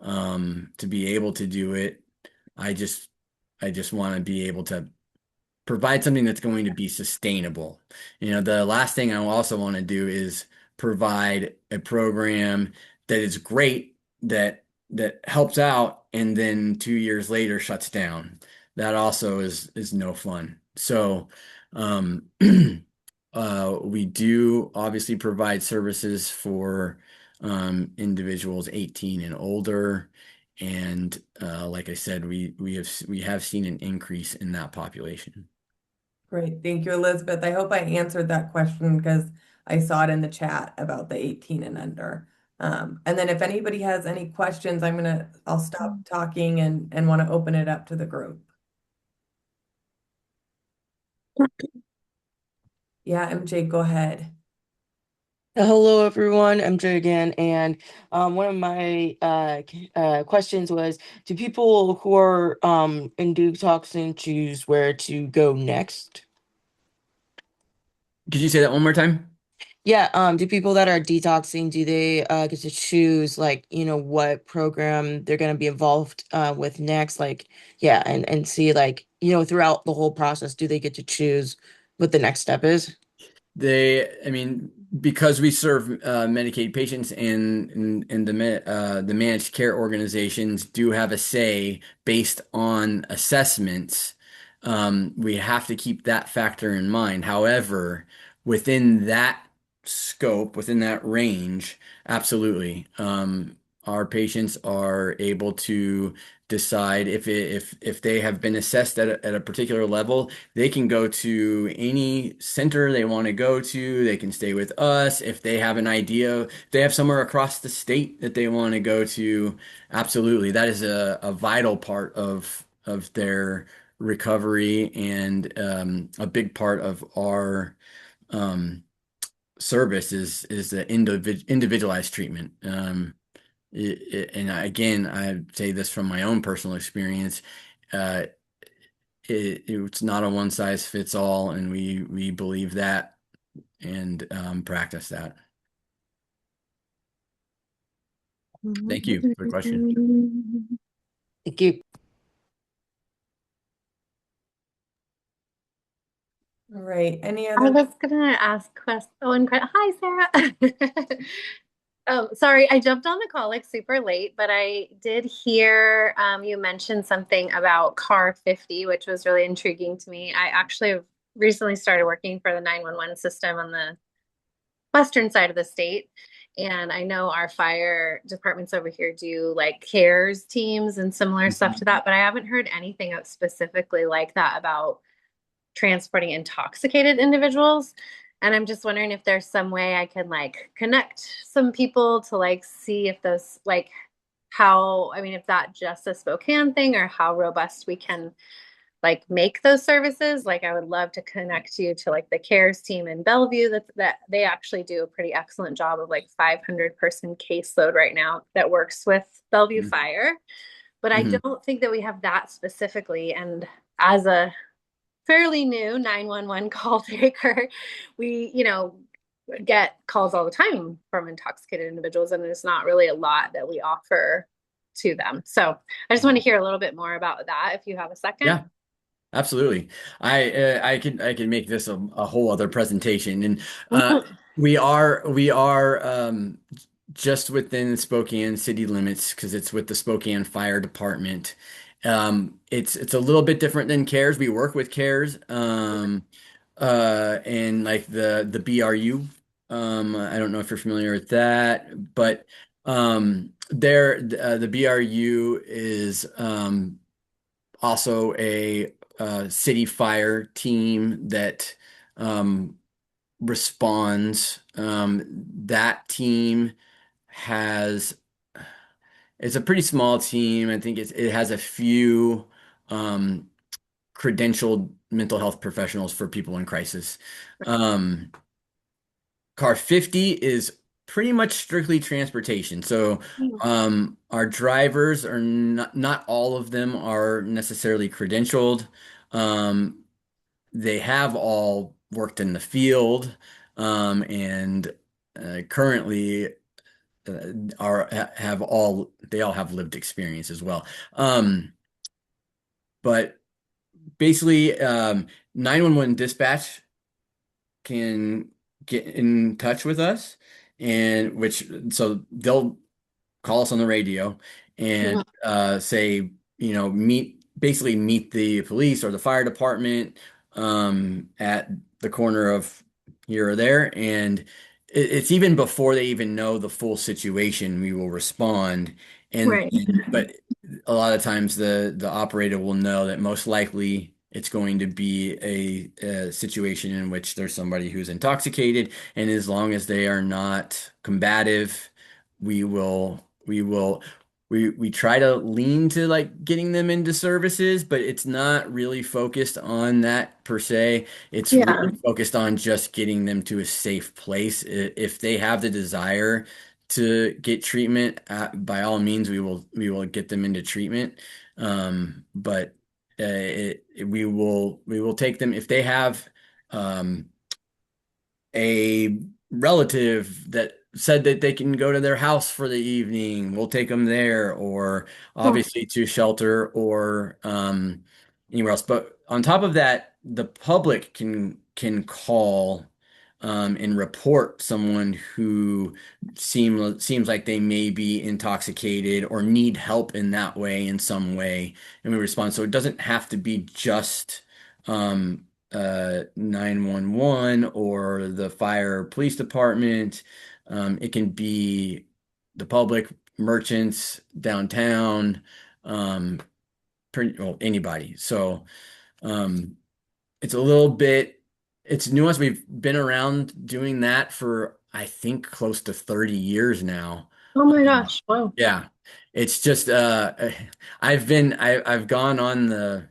to be able to do it. I just I just want to be able to provide something that's going to be sustainable. The last thing I also want to do is provide a program that is great, that helps out, and then 2 years later shuts down. That also is no fun. So, um, we do obviously provide services for individuals 18 and older. And like I said, we have seen an increase in that population. Great. Thank you, Elizabeth. I hope I answered that question because I saw it in the chat about the 18 and under. And then if anybody has any questions, I'll stop talking and want to open it up to the group. Yeah, MJ, go ahead. Hello, everyone. MJ again. And one of my questions was, do people who are in detoxing choose where to go next? Could you say that one more time? Yeah, do people that are detoxing, do they get to choose, like, what program they're gonna be involved with next? Like, yeah, and see, like, throughout the whole process, do they get to choose what the next step is? I mean, because we serve Medicaid patients, and the managed care organizations do have a say based on assessments. We have to keep that factor in mind. However, within that scope, within that range, absolutely. Our patients are able to decide if they have been assessed at a particular level, they can go to any center they want to go to. They can stay with us. If they have an idea, if they have somewhere across the state that they want to go to, absolutely. That is a vital part of their recovery and a big part of our um, service is the individualized treatment. And again, I say this from my own personal experience. Uh, it's not a one size fits all, and we believe that and practice that. Thank you for the question. Thank you. All right. Any I other? was gonna ask Hi, Sarah. Sorry, I jumped on the call like super late, but I did hear you mention something about Car 50, which was really intriguing to me. I actually have recently started working for the 911 system on the western side of the state. And I know our fire departments over here do like CARES teams and similar stuff to that, but I haven't heard anything specifically like that about transporting intoxicated individuals. And I'm just wondering if there's some way I can like connect some people to like see if those like how, I mean, if that just a Spokane thing or how robust we can like make those services. Like I would love to connect you to like the CARES team in Bellevue that they actually do a pretty excellent job of like 500-person caseload right now that works with Bellevue Mhm. Fire. But I Mhm. don't think that we have that specifically. And as a fairly new 911 call taker, we, get calls all the time from intoxicated individuals, and there's not really a lot that we offer to them. So I just want to hear a little bit more about that if you have a second. Yeah. Absolutely. I can make this a whole other presentation. And we are just within Spokane city limits because it's with the Spokane Fire Department. It's a little bit different than CARES. We work with CARES and like the BRU. I don't know if you're familiar with that, but the BRU is also a city fire team that um, responds. That team has it's a pretty small team. I think it has a few um, credentialed mental health professionals for people in crisis. Um, Car 50 is pretty much strictly transportation. So our drivers are not all of them are necessarily credentialed. Um, they have all worked in the field and currently are have all they all have lived experience as well. But basically 911 dispatch can get in touch with us and which so they'll call us on the radio and say, meet the police or the fire department at the corner of here or there. And it's even before they even know the full situation, we will respond. Right. But a lot of times the operator will know that most likely it's going to be a situation in which there's somebody who's intoxicated, and as long as they are not combative, we try to lean to like getting them into services, but it's not really focused on that per se. It's Yeah. really focused on just getting them to a safe place. If they have the desire to get treatment, by all means, we will get them into treatment. But we will take them if they have um, a relative that said that they can go to their house for the evening. We'll take them there, or obviously to shelter or anywhere else. But on top of that, the public can call and report someone who seems like they may be intoxicated or need help in that way in some way, and we respond. So it doesn't have to be just 911 or the fire or police department. It can be the public, merchants downtown, well, anybody. So it's a little bit, it's nuanced. We've been around doing that for, I think, close to 30 years now. Oh my gosh. Wow. Yeah, it's just I've gone on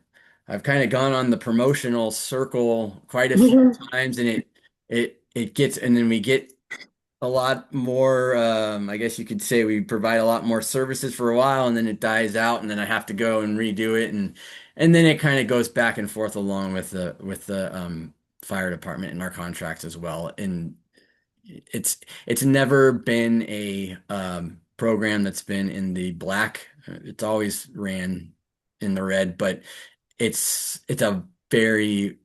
I've kind of gone on the promotional circle quite a few times, and it gets, and then we get a lot more, I guess you could say we provide a lot more services for a while, and then it dies out, and then I have to go and redo it, and then it kind of goes back and forth along with the fire department and our contracts as well. And it's never been a program that's been in the black. It's always ran in the red, but it's a very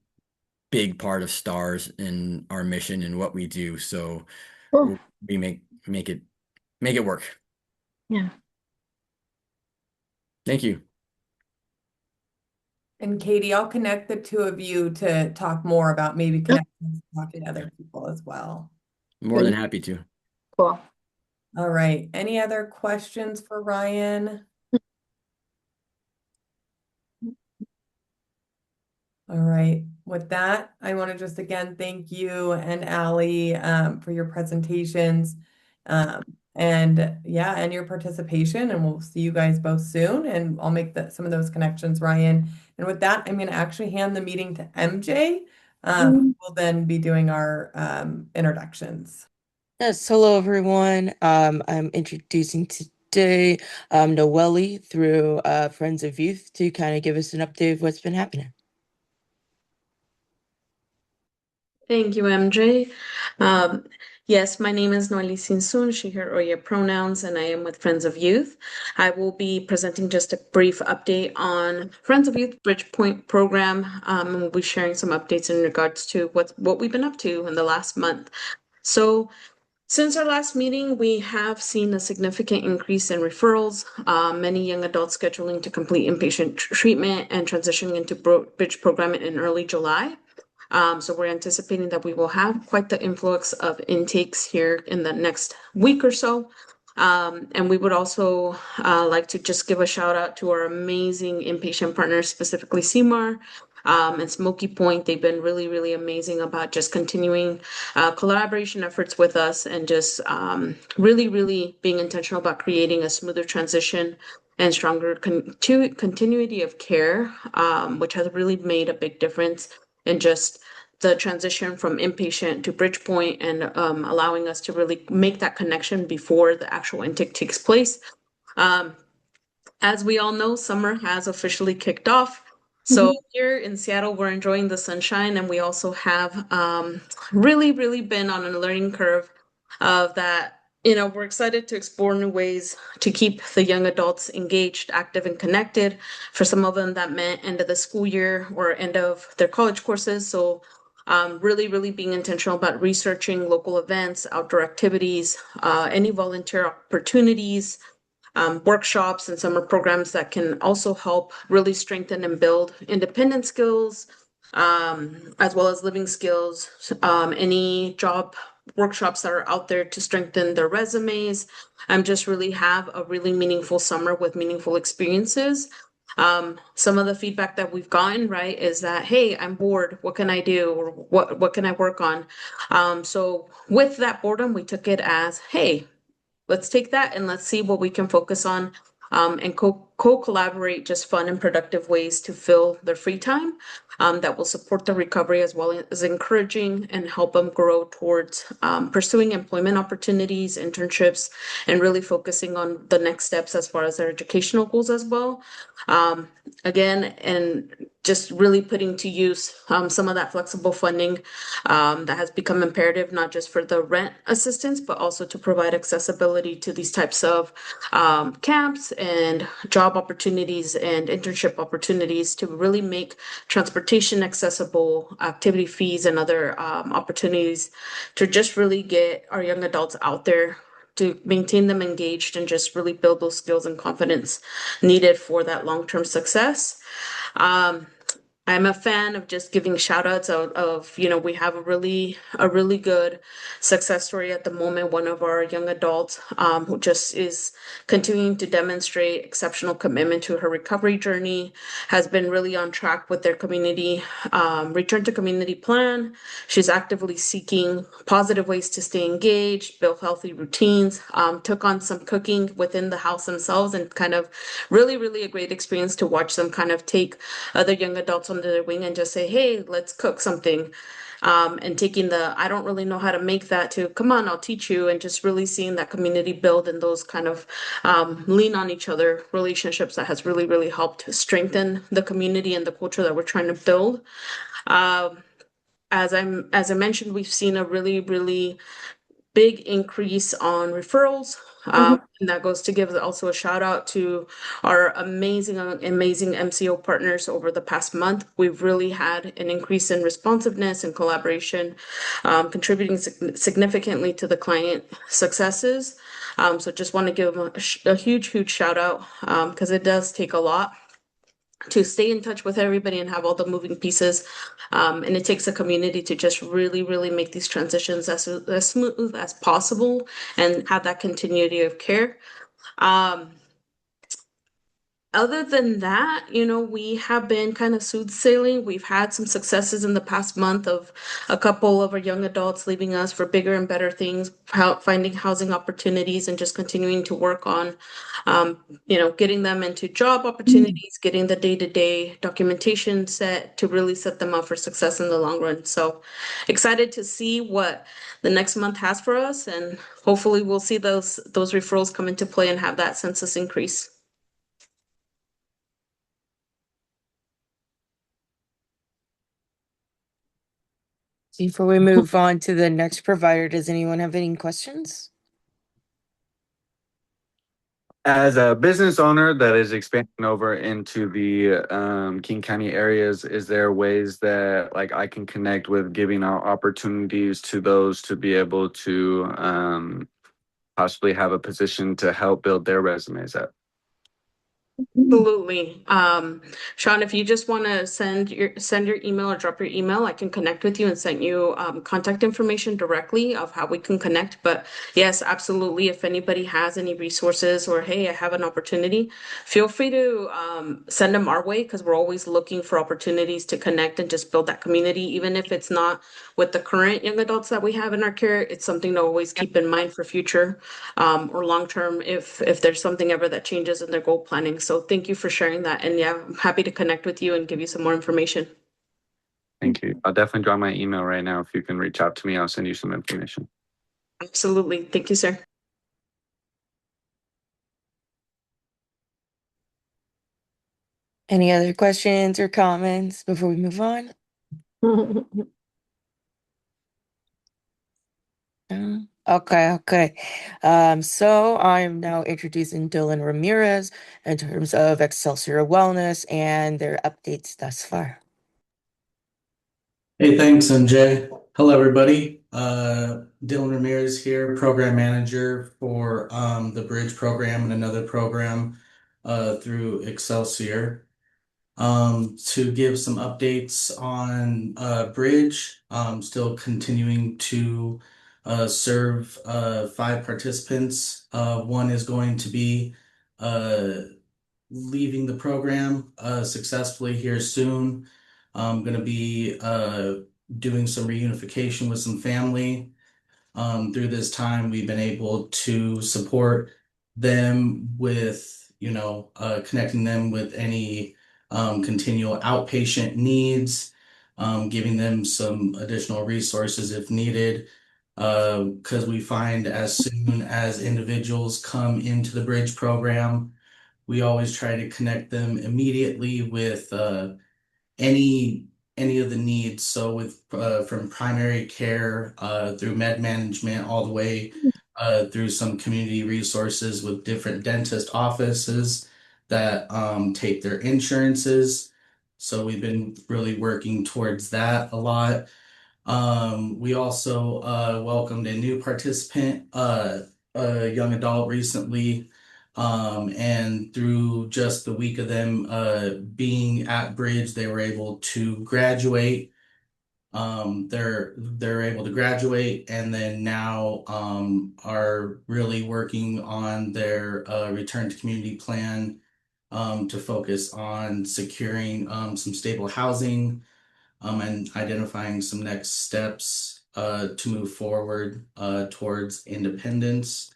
big part of STARS in our mission and what we do. So Cool. we make it work. Yeah. Thank you. And Katie, I'll connect the two of you to talk more about maybe connecting, talking to other people as well. More than happy to. Cool. All right. Any other questions for Ryan? All right. With that, I want to just again thank you and Allie for your presentations and your participation. And we'll see you guys both soon. And I'll make some of those connections, Ryan. And with that, I'm going to actually hand the meeting to MJ. Who will then be doing our introductions. Yes, hello everyone. I'm introducing today Noelle through Friends of Youth to kind of give us an update of what's been happening. Thank you, MJ. Yes, my name is Noelle Sinsun, she, her, or your pronouns, and I am with Friends of Youth. I will be presenting just a brief update on Friends of Youth Bridgepoint program, and we'll be sharing some updates in regards to what we've been up to in the last month. So since our last meeting, we have seen a significant increase in referrals, many young adults scheduling to complete inpatient treatment and transitioning into bridge programming in early July. So we're anticipating that we will have quite the influx of intakes here in the next week or so. And we would also like to just give a shout out to our amazing inpatient partners, specifically CMAR and Smoky Point. They've been really, really amazing about just continuing collaboration efforts with us and just really, really being intentional about creating a smoother transition and stronger continuity of care, which has really made a big difference in just the transition from inpatient to Bridgepoint and allowing us to really make that connection before the actual intake takes place. As we all know, summer has officially kicked off. So here in Seattle, we're enjoying the sunshine, and we also have really, really been on a learning curve of that. We're excited to explore new ways to keep the young adults engaged, active, and connected. For some of them, that meant end of the school year or end of their college courses. So really, really being intentional about researching local events, outdoor activities, any volunteer opportunities, workshops and summer programs that can also help really strengthen and build independent skills, as well as living skills, any job workshops that are out there to strengthen their resumes, and just really have a really meaningful summer with meaningful experiences. Some of the feedback that we've gotten, right, is that, hey, I'm bored. What can I do? Or what can I work on? So with that boredom, we took it as, hey, let's take that and let's see what we can focus on and co-collaborate just fun and productive ways to fill their free time that will support the recovery as well as encouraging and help them grow towards pursuing employment opportunities, internships, and really focusing on the next steps as far as their educational goals as well. Again, and just really putting to use some of that flexible funding that has become imperative, not just for the rent assistance, but also to provide accessibility to these types of camps and job opportunities and internship opportunities to really make transportation accessible, activity fees and other opportunities to just really get our young adults out there, to maintain them engaged and just really build those skills and confidence needed for that long-term success. I'm a fan of just giving shout outs of, we have a really good success story at the moment. One of our young adults who just is continuing to demonstrate exceptional commitment to her recovery journey, has been really on track with their community return to community plan. She's actively seeking positive ways to stay engaged, build healthy routines, took on some cooking within the house themselves, and kind of really, really a great experience to watch them kind of take other young adults under their wing and just say, hey, let's cook something. And taking the, I don't really know how to make that, to come on, I'll teach you, and just really seeing that community build and those kind of lean on each other relationships that has really, really helped strengthen the community and the culture that we're trying to build. Um, as I mentioned, we've seen a really, really big increase on referrals. And that goes to give also a shout out to our amazing, amazing MCO partners over the past month. We've really had an increase in responsiveness and collaboration, contributing significantly to the client successes. So just want to give them a huge, huge shout out because it does take a lot to stay in touch with everybody and have all the moving pieces. And it takes a community to just really, really make these transitions as smooth as possible and have that continuity of care. Um, Other than that, we have been kind of soothsaying. We've had some successes in the past month of a couple of our young adults leaving us for bigger and better things, finding housing opportunities, and just continuing to work on, getting them into job opportunities, getting the day-to-day documentation set to really set them up for success in the long run. So excited to see what the next month has for us, and hopefully we'll see those referrals come into play and have that census increase. Before we move on to the next provider, does anyone have any questions? As a business owner that is expanding over into the King County areas, is there ways that like I can connect with giving out opportunities to those to be able to possibly have a position to help build their resumes up? Absolutely. Sean, if you just want to send your email or drop your email, I can connect with you and send you contact information directly of how we can connect. But yes, absolutely. If anybody has any resources or hey, I have an opportunity, feel free to send them our way because we're always looking for opportunities to connect and just build that community, even if it's not with the current young adults that we have in our care. It's something to always keep in mind for future or long term if there's something ever that changes in their goal planning. So thank you for sharing that. And yeah, I'm happy to connect with you and give you some more information. Thank you. I'll definitely drop my email right now. If you can reach out to me, I'll send you some information. Absolutely. Thank you, sir. Any other questions or comments before we move on? No? Okay. So I'm now introducing Dylan Ramirez in terms of Excelsior Wellness and their updates thus far. Hey, thanks, MJ. Hello, everybody. Dylan Ramirez here, program manager for the Bridge program and another program through Excelsior. To give some updates on Bridge, still continuing to serve 5 participants. One is going to be leaving the program successfully here soon. I'm going to be doing some reunification with some family. Through this time, we've been able to support them with, connecting them with any continual outpatient needs, giving them some additional resources if needed. Because we find as soon as individuals come into the Bridge program, we always try to connect them immediately with any any of the needs. So with from primary care through med management all the way through some community resources with different dentist offices that take their insurances. So we've been really working towards that a lot. We also welcomed a new participant, a young adult recently And through just the week of them being at Bridge, they were able to graduate. They're able to graduate, and then now are really working on their return to community plan to focus on securing some stable housing and identifying some next steps to move forward towards independence.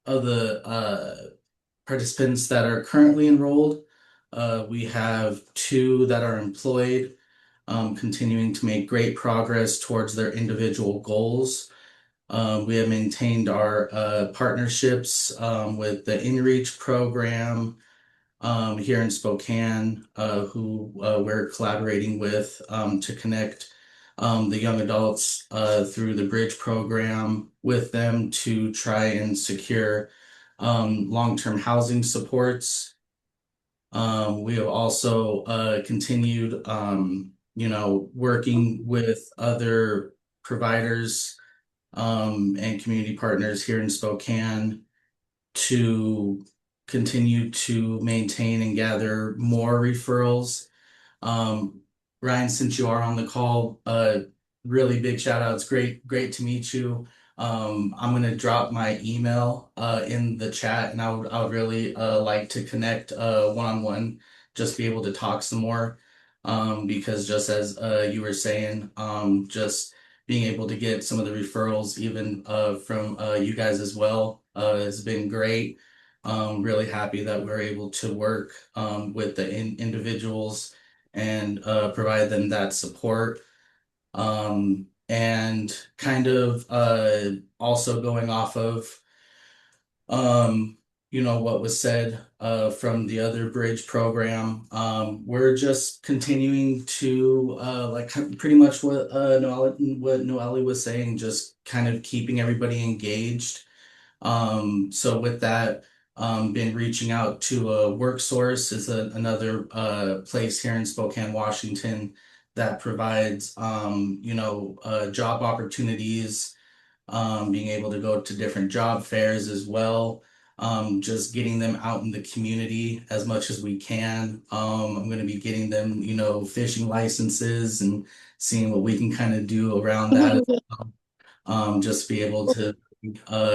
Of the participants that are currently enrolled, we have two that are employed, continuing to make great progress towards their individual goals. We have maintained our partnerships with the InReach program here in Spokane, who we're collaborating with to connect the young adults through the Bridge program with them to try and secure long-term housing supports. We have also continued, working with other providers and community partners here in Spokane to continue to maintain and gather more referrals. Ryan, since you are on the call, really big shout outs. Great to meet you. I'm gonna drop my email in the chat, and I would really like to connect one-on-one, just be able to talk some more. Because just as you were saying, just being able to get some of the referrals even from you guys as well has been great. Really happy that we're able to work with the individuals and provide them that support. And kind of also going off of what was said from the other bridge program. We're just continuing to like pretty much what Noelle was saying, just kind of keeping everybody engaged. So with that, been reaching out to WorkSource is another place here in Spokane, Washington that provides job opportunities, being able to go to different job fairs as well. Just getting them out in the community as much as we can. I'm going to be getting them, fishing licenses and seeing what we can kind of do around that. Just be able to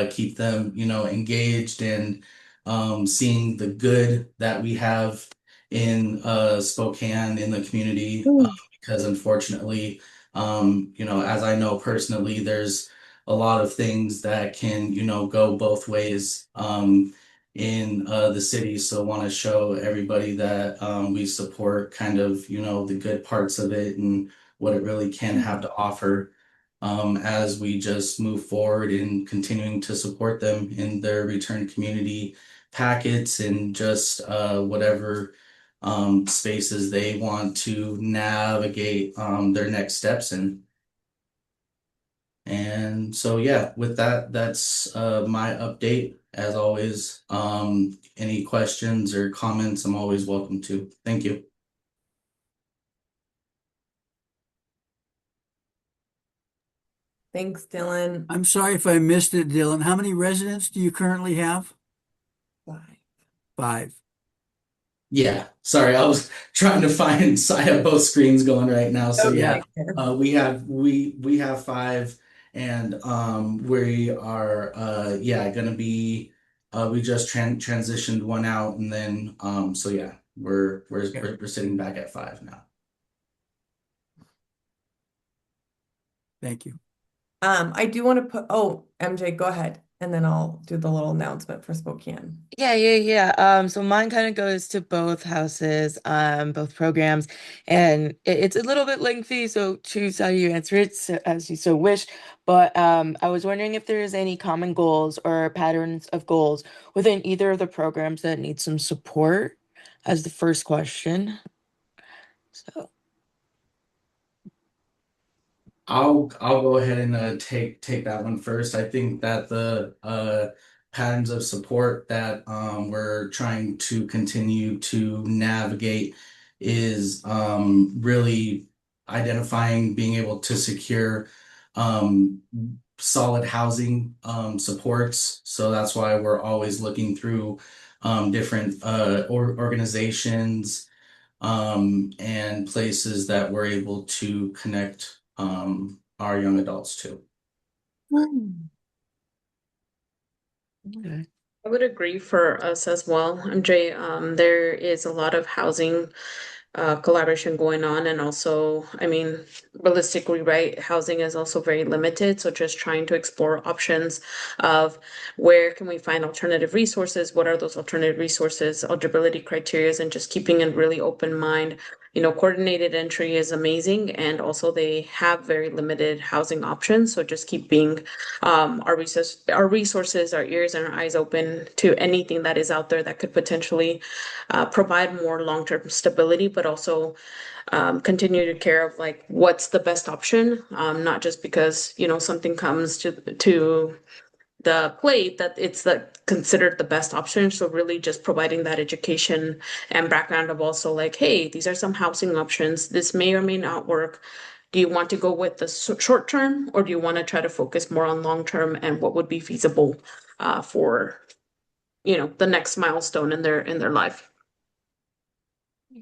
keep them, engaged and seeing the good that we have in Spokane in the community. Because unfortunately, as I know personally, there's a lot of things that can, go both ways in the city. So want to show everybody that we support kind of, the good parts of it and what it really can have to offer as we just move forward in continuing to support them in their return community packets and just whatever spaces they want to navigate their next steps in. And so, yeah, with that, that's my update. As always, any questions or comments, I'm always welcome to. Thank you. Thanks, Dylan. I'm sorry if I missed it, Dylan. How many residents do you currently have? 5. 5. Yeah, sorry, I was trying to find. So I have both screens going right now. So Okay. yeah, we have 5, and we are gonna be we just transitioned one out, and then so yeah, we're sitting back at 5 now. Thank you. I do want to put, MJ, go ahead, and then I'll do the little announcement for Spokane. Yeah. So mine kind of goes to both houses, both programs, and it's a little bit lengthy, so choose how you answer it as you so wish. But I was wondering if there's any common goals or patterns of goals within either of the programs that need some support as the first question. So. I'll go ahead and take that one first. I think that the patterns of support that we're trying to continue to navigate is really identifying, being able to secure solid housing supports. So that's why we're always looking through different organizations and places that we're able to connect our young adults to. Okay. I would agree for us as well, MJ. There is a lot of housing collaboration going on, and also, I mean, realistically, right, housing is also very limited. So just trying to explore options of where can we find alternative resources, what are those alternative resources, eligibility criteria, and just keeping a really open mind. You know, coordinated entry is amazing, and also they have very limited housing options. So just keep being our resources, our ears and our eyes open to anything that is out there that could potentially provide more long-term stability, but also continue to care of like what's the best option, not just because something comes to the plate that it's considered the best option. So really just providing that education and background of also like, hey, these are some housing options. This may or may not work. Do you want to go with the short term, or do you want to try to focus more on long term and what would be feasible for the next milestone in their life?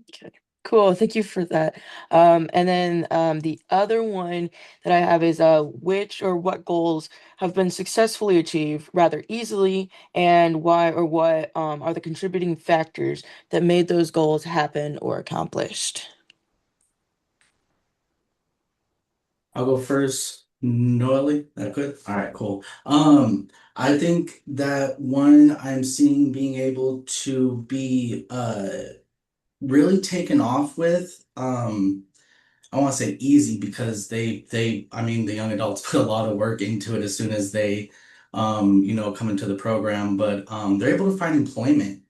Okay. Cool. Thank you for that. And then the other one that I have is which or what goals have been successfully achieved rather easily, and why or what are the contributing factors that made those goals happen or accomplished? I'll go first. Noelle, that good? All right, cool. I think that one I'm seeing being able to be really taken off with. I want to say easy because I mean, the young adults put a lot of work into it as soon as they come into the program, but they're able to find employment.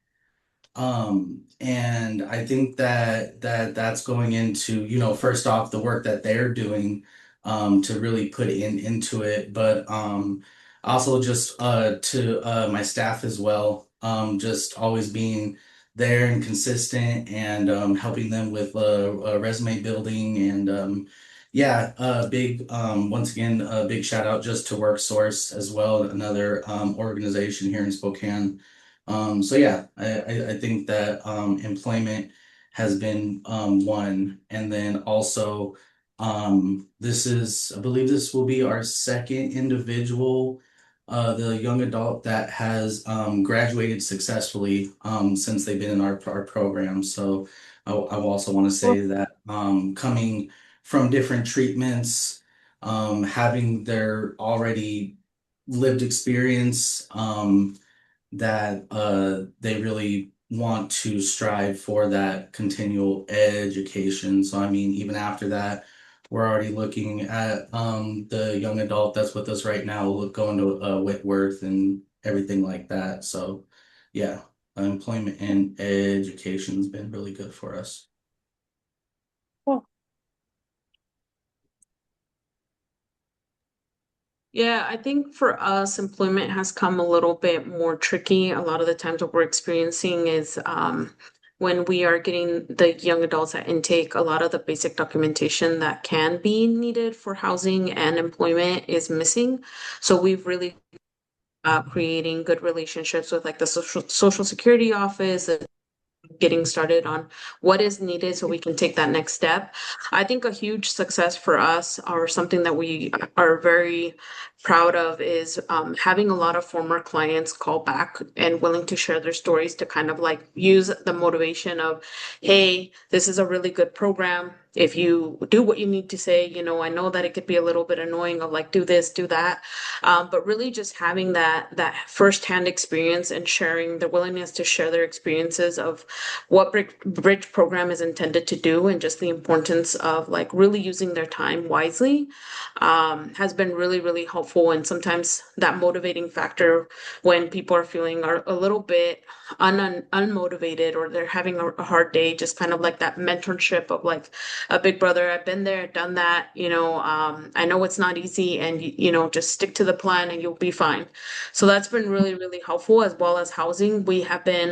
And I think that's going into, first off, the work that they're doing to really put into it, but also just to my staff as well, just always being there and consistent and helping them with resume building and yeah, big once again, a big shout out just to WorkSource as well, another organization here in Spokane. So yeah, I think that employment has been one, and then also I believe this will be our second individual, the young adult that has graduated successfully since they've been in our program. So I also want to say that coming from different treatments, having their already lived experience, that they really want to strive for that continual education. So I mean, even after that, we're already looking at the young adult that's with us right now, going to Whitworth and everything like that. So yeah, employment and education has been really good for us. Yeah, I think for us, employment has come a little bit more tricky. A lot of the times what we're experiencing is when we are getting the young adults at intake, a lot of the basic documentation that can be needed for housing and employment is missing. So we've really creating good relationships with like the social security office, getting started on what is needed so we can take that next step. I think a huge success for us, or something that we are very proud of, is having a lot of former clients call back and willing to share their stories to kind of like use the motivation of, hey, this is a really good program. If you do what you need to say, I know that it could be a little bit annoying of like, do this, do that. But really just having that firsthand experience and sharing the willingness to share their experiences of what Bridge program is intended to do, and just the importance of like really using their time wisely, has been really, really helpful. And sometimes that motivating factor when people are feeling a little bit unmotivated, or they're having a hard day, just kind of like that mentorship of like a big brother. I've been there, done that, I know it's not easy, and just stick to the plan and you'll be fine. So that's been really, really helpful, as well as housing. We have been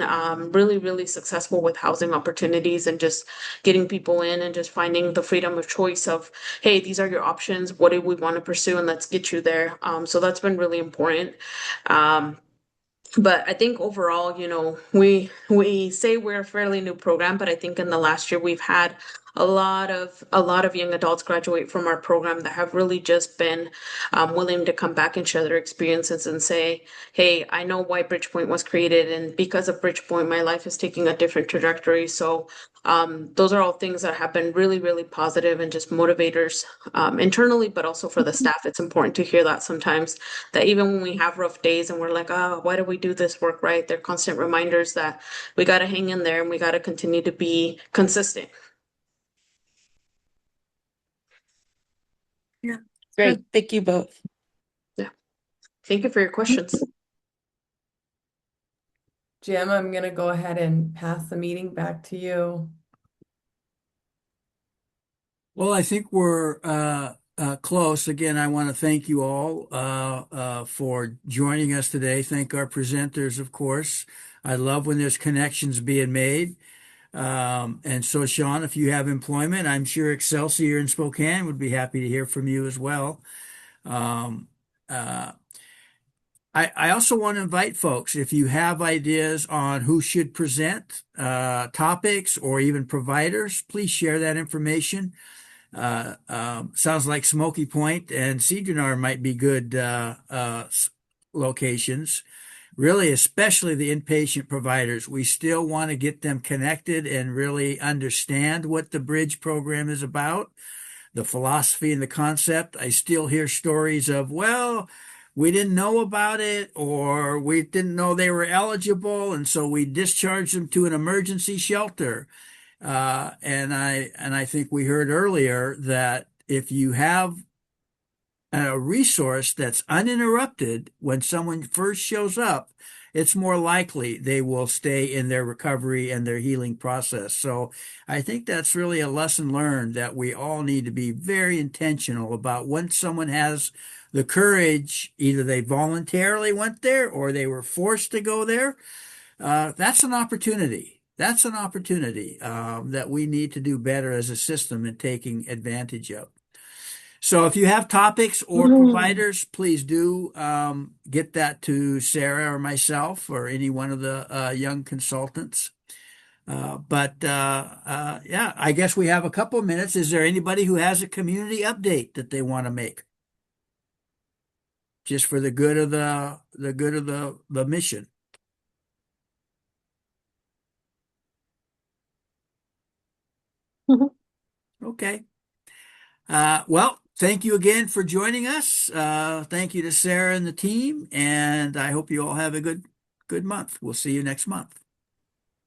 really, really successful with housing opportunities and just getting people in and just finding the freedom of choice of, hey, these are your options. What do we want to pursue? And let's get you there. there. So that's been really important. But I think overall, we say we're a fairly new program, but I think in the last year we've had a lot of young adults graduate from our program that have really just been willing to come back and share their experiences and say, "Hey, I know why Bridgepoint was created, and because of Bridgepoint, my life is taking a different trajectory." So those are all things that have been really, really positive and just motivators internally, but also for the staff. It's important to hear that sometimes, that even when we have rough days and we're like, "Oh, why do we do this work?" Right? They're constant reminders that we got to hang in there and we got to continue to be consistent. Yeah. Great. Thank you both. Yeah. Thank you for your questions. Jim, I'm going to go ahead and pass the meeting back to you. Well, I think we're close. Again, I want to thank you all for joining us today. Thank our presenters, of course. I love when there's connections being made. And so, Sean, if you have employment, I'm sure Excelsior in Spokane would be happy to hear from you as well. Um, uh, I also want to invite folks, if you have ideas on who should present, topics, or even providers, please share that information. Sounds like Smoky Point and Cedronar might be good locations. Really, especially the inpatient providers. We still want to get them connected and really understand what the Bridge program is about, the philosophy and the concept. I still hear stories of, well, we didn't know about it, or we didn't know they were eligible, and so we discharged them to an emergency shelter. And I think we heard earlier that if you have a resource that's uninterrupted when someone first shows up, it's more likely they will stay in their recovery and their healing process. So I think that's really a lesson learned, that we all need to be very intentional about when someone has the courage, either they voluntarily went there or they were forced to go there. That's an opportunity. That's an opportunity that we need to do better as a system in taking advantage of. So if you have topics or providers, please do get that to Sarah or myself or any one of the young consultants. Yeah, I guess we have a couple of minutes. Is there anybody who has a community update that they want to make? Just for the good of the mission. Okay. Well, thank you again for joining us. Thank you to Sarah and the team, and I hope you all have a good month. We'll see you next month.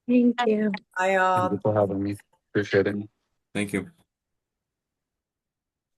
Thank you. Bye, Thank you for having me. Appreciate it. Thank you.